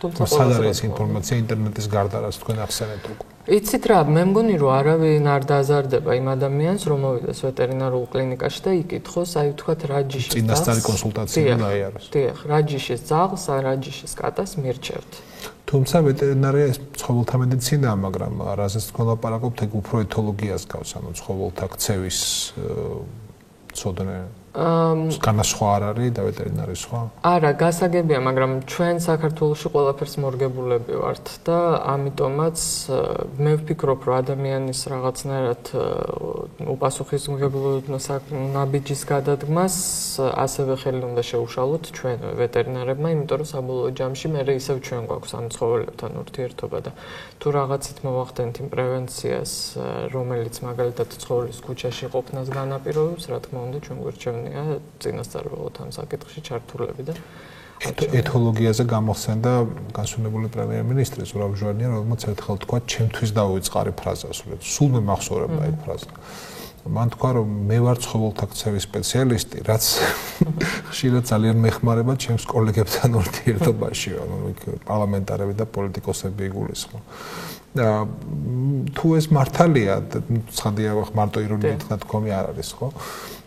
[SPEAKER 1] სად არის ინფორმაცია ინტერნეტის გარდა, რაც თქვენ ახსენეთ უკვე?
[SPEAKER 2] იცით რა, მე მგონი რომ არავინ არ დააზარდება იმ ადამიანს, რომ მოვიდეს ვეტერინარულ კლინიკაში და იკითხოს, აი ვთქვათ რა ჯიშის ძაღლს.
[SPEAKER 1] წინასწარი კონსულტაცია დაიაროს.
[SPEAKER 2] დიახ, რა ჯიშის ძაღლს, ან რა ჯიშის კატას მირჩევთ.
[SPEAKER 1] თუმცა ვეტერინარია ეს ცხოველთა მედიცინაა, მაგრამ რაზეც თქვენ ლაპარაკობთ, ეგ უფრო ეთოლოგიას გავს, ანუ ცხოველთა ქცევის ცოდნე. განასხვა არ არის და ვეტერინარი სხვა?
[SPEAKER 2] არა, გასაგებია, მაგრამ ჩვენ საქართველოში ყველაფერს მორგებულები ვართ და ამიტომაც მე ვფიქრობ, რომ ადამიანის რაღაცნაირად უპასუხისმგებლო ნაბიჯის გადადგმას ასევე ხელი უნდა შეუშალოთ ჩვენ ვეტერინარებმა, იმიტომ რომ საბოლოო ჯამში მე ისევ ჩვენ გვაქვს ამ ცხოველებთან ურთიერთობა და თუ რაღაცით მოვახდენთ იმ პრევენციას, რომელიც მაგალითად ცხოველის ქუჩაში ყოფნას განაპირობებს, რა თქმა უნდა, ჩვენ გვერჩევთ წინასწარმეტყველოთ ამ საკითხში ჩართულები და
[SPEAKER 1] ეთოლოგიაზე გამოხსენდა განსვენებული პრემიერ-მინისტრი ზურაბ ჟვანია, რომელმაც ერთხელ თქვა, ჩემთვის დავიწყარი ფრაზა, სულ მე მახსოვრებდა ეს ფრაზა. მან თქვა, რომ მე ვარ ცხოველთა ქცევის სპეციალისტი, რაც ხშირად ძალიან მეხმარება ჩემს კოლეგებთან ურთიერთობაში, ანუ პარლამენტარები და პოლიტიკოსები იგულისხმო. თუ ეს მართალია, ცხადია, მარტო ირონიით ნათქვამი არ არის, ხო?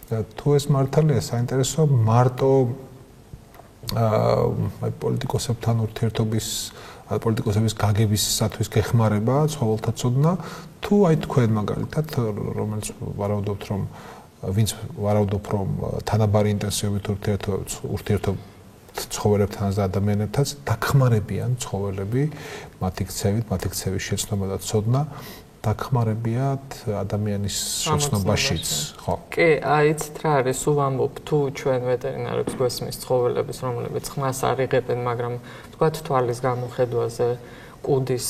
[SPEAKER 1] თუ ეს მართალია, საინტერესოა მარტო პოლიტიკოსებთან ურთიერთობის, პოლიტიკოსების გაგებისათვის გეხმარება ცხოველთა ცოდნა, თუ აი თქვენ მაგალითად, რომელიც ვარაუდობთ, რომ ვინც ვარაუდობ, რომ თანაბარი ინტენსივობით ურთიერთობთ ცხოველებთან და ადამიანებთან, დახმარებიან ცხოველები მათი ქცევის შეცნობა და ცოდნა. დახმარებიათ ადამიანის შეცნობაშიც, ხო?
[SPEAKER 2] კი, აიცით რა არის, ვამბობ, თუ ჩვენ ვეტერინარებს გვესმის ცხოველების, რომლებიც ხმას არ იღებენ, მაგრამ თქვათ თვალის გამოხედვაზე, კუდის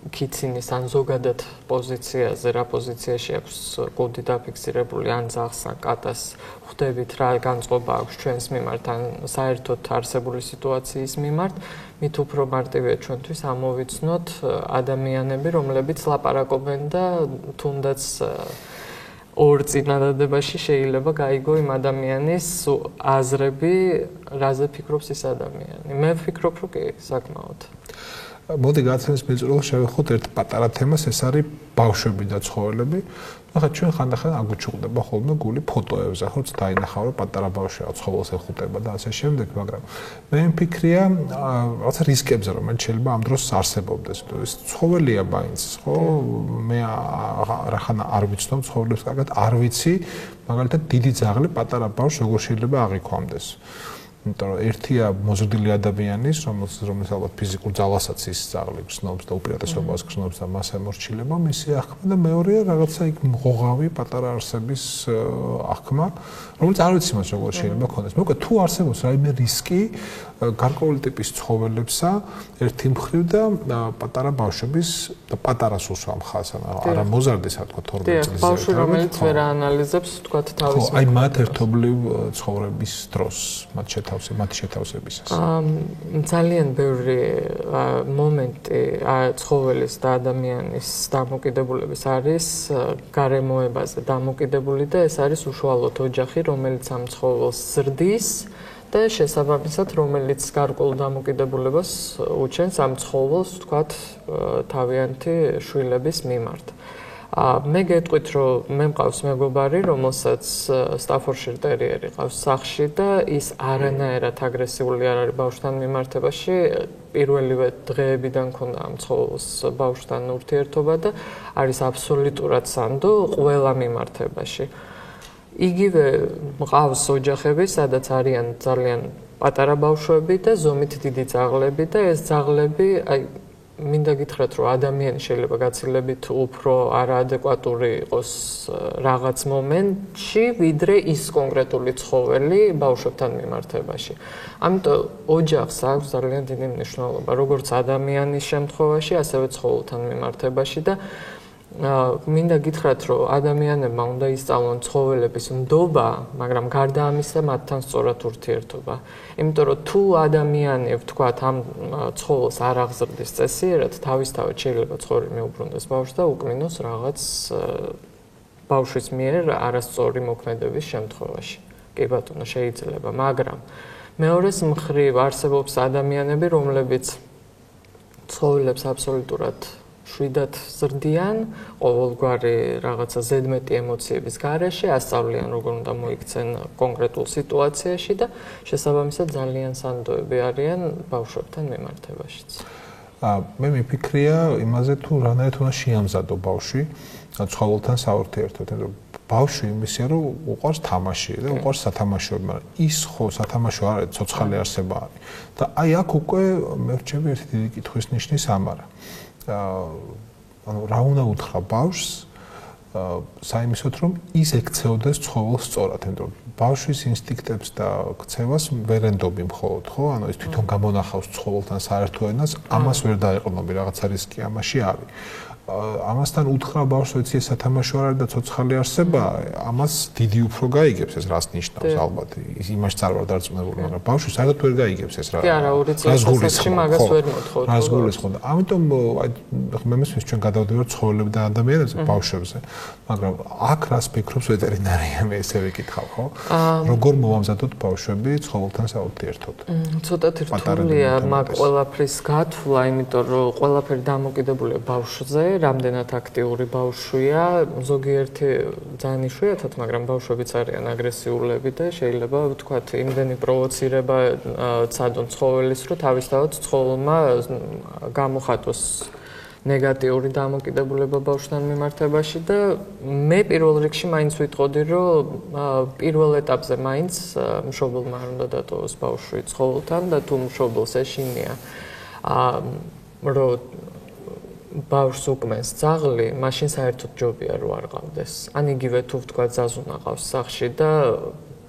[SPEAKER 2] კიცინის ან ზოგადად პოზიციაზე, რა პოზიციაში აქვს კუდი დაფიქსირებული, ან ძაღლს, ან კატას, ხვდებით რა განწყობა აქვს ჩვენს მიმართ, ან საერთოდ არსებული სიტუაციის მიმართ, მით უფრო მარტივია ჩვენთვის ამოვიცნოთ ადამიანები, რომლებიც ლაპარაკობენ და თუნდაც ორ წინადადებაში შეიძლება გაიგო იმ ადამიანის აზრები, რაზე ფიქრობს ეს ადამიანი. მე ვფიქრობ, რომ კი, საკმაოდ.
[SPEAKER 1] მოდი გაცემის მიწურულს შევეხოთ ერთ პატარა თემას, ეს არის ბავშვები და ცხოველები. ახლა ჩვენ ხანდახან აგვიჩუქდება ხოლმე გული ფოტოებზე, ხო, დაინახავ რომ პატარა ბავშვია ცხოველს ეხუტება და ასე შემდეგ, მაგრამ მე მფიქრია რაღაცა რისკებზე, რომელიც შეიძლება ამ დროს არსებობდეს. ეს ცხოველია მაინც, ხო? მე რახანა არ ვიცნობ ცხოველებს კარგად, არ ვიცი, მაგალითად დიდი ძაღლი პატარა ბავშვს როგორ შეიძლება აღიქვამდეს. იმიტომ რომ ერთია მოზრდილი ადამიანის, რომელიც ალბათ ფიზიკურ ძალასაც ის ძაღლი გრძნობს და უპირატესობას გრძნობს და მას ემორჩილება, მისი აღქმა და მეორეა რაღაცა იქ მღოღავი პატარა არსების აღქმა, რომელიც არ ვიცი მას როგორ შეიძლება ქონდეს. მოკლედ თუ არსებობს რაიმე რისკი გარკვეული ტიპის ცხოველებსა, ერთი მხრივ და პატარა ბავშვების და პატარას უსვამ ხას, არა მოზარდის რა თქვა 12 წლის
[SPEAKER 2] ბავშვი რომელიც ვერ აანალიზებს თქვა თავის
[SPEAKER 1] აი მათ ერთობლივ ცხოვრების დროს მათ მათი შეთავსებისას?
[SPEAKER 2] ძალიან ბევრი მომენტი ცხოველის და ადამიანის დამოკიდებულების არის გარემოებაზე დამოკიდებული და ეს არის უშუალოდ ოჯახი, რომელიც ამ ცხოველს ზრდის და შესაბამისად, რომელიც გარკვეულ დამოკიდებულებას უჩენს ამ ცხოველს, ვთქვათ, თავიანთი შვილების მიმართ. მე გეტყვით, რომ მე მყავს მეგობარი, რომელსაც სტაფორდშაირ ტერიერი ყავს სახლში და ის არანაირად აგრესიული არ არის ბავშვთან მიმართებაში. პირველივე დღეებიდან ქონდა ამ ცხოველს ბავშვთან ურთიერთობა და არის აბსოლუტურად სანდო ყველა მიმართებაში. იგივე მყავს ოჯახები, სადაც არიან ძალიან პატარა ბავშვები და ზომით დიდი ძაღლები და ეს ძაღლები, მინდა გითხრათ, რომ ადამიანი შეიძლება გაცილებით უფრო არაადეკვატური იყოს რაღაც მომენტში, ვიდრე ის კონკრეტული ცხოველი ბავშვებთან მიმართებაში. ამიტომ ოჯახს აქვს ძალიან დიდი მნიშვნელობა, როგორც ადამიანის შემთხვევაში, ასევე ცხოველთან მიმართებაში და მინდა გითხრათ, რომ ადამიანებმა უნდა ისწავლონ ცხოველების ნდობა, მაგრამ გარდა ამისა მათთან სწორად ურთიერთობა. იმიტომ რომ თუ ადამიანი, ვთქვათ, ამ ცხოველს არ აღზრდის წესიერად, თავისთავად შეიძლება ცხოველი მეუბრუნდეს ბავშვს და უკმინოს რაღაც ბავშვის მიერ არასწორი მოქმედების შემთხვევაში. კი ბატონო, შეიძლება, მაგრამ მეორეს მხრივ არსებობს ადამიანები, რომლებიც ცხოველებს აბსოლუტურად შვიდად ზრდიან, ყოველგვარი რაღაცა ზედმეტი ემოციების გარეშე, ასწავლიან როგორ უნდა მოიქცენ კონკრეტულ სიტუაციაში და შესაბამისად ძალიან სანდოები არიან ბავშვებთან მიმართებაშიც.
[SPEAKER 1] მე მიფიქრია იმაზე თუ რანაირად უნდა შეამზადო ბავშვი ცხოველთან საურთიერთოდ. ბავშვი იმისია, რომ უყვარს თამაში და უყვარს სათამაშოები, მაგრამ ის ხო სათამაშო არ არის, ცოცხალი არსება არის. და აი აქ უკვე მე ვrčები ერთი დიდი კითხვის ნიშნის ამარა. ანუ რა უნდა უთხრა ბავშვს საიმისოდ რომ ის ექცეოდეს ცხოველს სწორად, იმიტომ რომ ბავშვის ინსტინქტებს და ქცევას ვერ ენდობი მხოლოდ, ხო? ანუ ის თვითონ გამონახავს ცხოველთან საერთო ენას, ამას ვერ დაეყრდნობი, რაღაცა რისკი ამაში არის. ამასთან უთხრა ბავშვს, ვიცი ეს სათამაშო არ არის და ცოცხალი არსება, ამას დიდი უფრო გაიგებს ეს რას ნიშნავს ალბათ. იმაში არ ვარ დარწმუნებული, მაგრამ ბავშვი საერთოდ ვერ გაიგებს ეს რა.
[SPEAKER 2] კი არა, ურიცხვაში მაგას ვერ მოთხოვთ.
[SPEAKER 1] რას გულისხმობ? ამიტომ მე მესმის ჩვენ გადავდივართ ცხოველებზე და ადამიანებზე, ბავშვებზე, მაგრამ აქ რას ფიქრობს ვეტერინარია, მე ესე ვიკითხავ, ხო? როგორ მოვამზადოთ ბავშვები ცხოველთან საურთიერთოდ?
[SPEAKER 2] ცოტათი რთულია მაგ ყველაფრის გათვლა, იმიტომ რომ ყველაფერი დამოკიდებულია ბავშვზე. რამდენად აქტიური ბავშვია, ზოგიერთი ძალიან იშვიათად, მაგრამ ბავშვებიც არიან აგრესიულები და შეიძლება ვთქვათ, იმდენი პროვოცირება ცადონ ცხოველის, რომ თავისთავად ცხოველმა გამოხატოს ნეგატიური დამოკიდებულება ბავშვთან მიმართებაში და მე პირველ რიგში მაინც ვიტყოდი, რომ პირველ ეტაპზე მაინც მშობელმა არ უნდა დატოვოს ბავშვი ცხოველთან და თუ მშობელს ეშინია რომ ბავშვს უკმენს ძაღლი, მაშინ საერთოდ ჯობია რომ არ ყავდეს. ან იგივე თუ ვთქვათ ზაზუნა ყავს სახლში და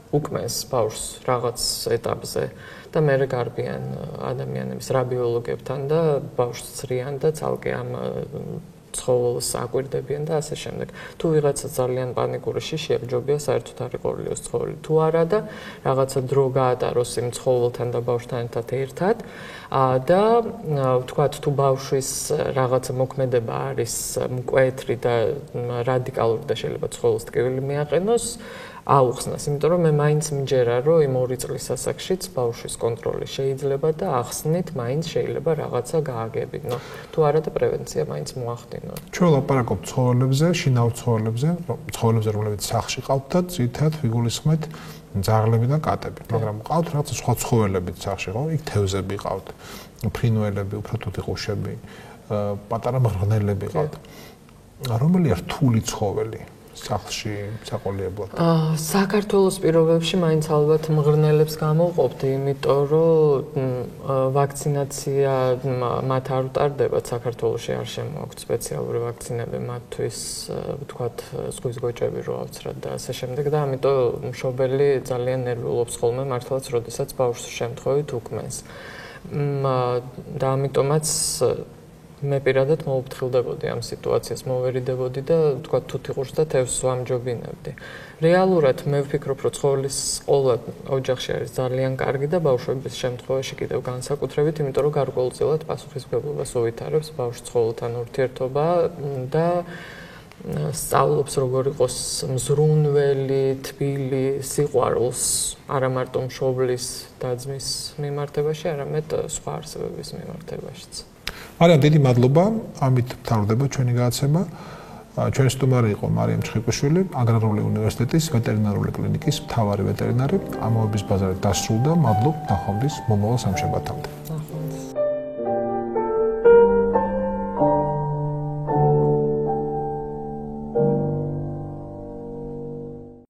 [SPEAKER 2] უკმენს ბავშვს რაღაც ეტაპზე და მერე გარბიან ადამიანების რადიოლოგებთან და ბავშვს ცრიან და ცალკე ამ ცხოველს აკვირდებიან და ასე შემდეგ. თუ ვიღაცა ძალიან პანიკური შიშია, ჯობია საერთოდ არ იყოლიოს ცხოველი. თუ არა და რაღაცა დრო გაატაროს იმ ცხოველთან და ბავშვთან ერთად და ვთქვათ, თუ ბავშვის რაღაცა მოქმედება არის მკვეთრი და რადიკალური და შეიძლება ცხოველს ტკივილი მიაყენოს, აუხსნას, იმიტომ რომ მე მაინც მჯერა, რომ იმ 2 წლის ასაკშიც ბავშვის კონტროლი შეიძლება და ახსნით მაინც შეიძლება რაღაცა გააგებინო. თუ არა და პრევენცია მაინც მოახდინო.
[SPEAKER 1] ჩვენ ვლაპარაკობთ ცხოველებზე, შინაურ ცხოველებზე, რომლებიც სახლში ყავთ და ძირითადად ვიგულისხმეთ ძაღლები და კატები, მაგრამ ყავთ რაღაცა სხვა ცხოველებიც სახლში, ხო? იქ თევზები ყავთ, ფრინველები, უფრო თუთიყუშები, პატარა მღრღნელები ყავთ. რომელია რთული ცხოველი? სახლში საყოლიებლად.
[SPEAKER 2] საქართველოს პირობებში მაინც ალბათ მღრღნელებს გამოვყოფთ, იმიტომ რომ ვაქცინაცია მათ არ უტარდებათ, საქართველოში არ შემოაქვთ სპეციალური ვაქცინები მათთვის, ვთქვათ, ზღვის გოჭები რო ავცრათ და ასე შემდეგ და ამიტომ მშობელი ძალიან ნერვიულობს ხოლმე მართლაც, როდესაც ბავშვს შემთხვევით უკმენს. და ამიტომაც მე პირადად მოუფრთხილდებოდი ამ სიტუაციას, მოვერიდებოდი და თქვა თუთიყურს და თევზს ვამჯობინებდი. რეალურად მე ვფიქრობ, რომ ცხოველის ყოლა ოჯახში არის ძალიან კარგი და ბავშვების შემთხვევაში კიდევ განსაკუთრებით, იმიტომ რომ გარკვეულწილად პასუხისმგებლობას უვითარებს ბავშვ-ცხოველთან ურთიერთობა და სწავლობს როგორ იყოს მზრუნველი, თბილი, სიყვარულს არა მარტო მშობლის და-ძმის მიმართებაში, არამედ სხვა არსებების მიმართებაშიც.
[SPEAKER 1] მარიამ, დიდი მადლობა. ამით მთავრდება ჩვენი გადაცემა. ჩვენი სტუმარი იყო მარიამ ჩხიკვიშვილი, აგრარული უნივერსიტეტის ვეტერინარული კლინიკის მთავარი ვეტერინარი. ამოების ბაზარი დასრულდა. მადლობ ნახვამდის მომავალ სამშაბათამდე.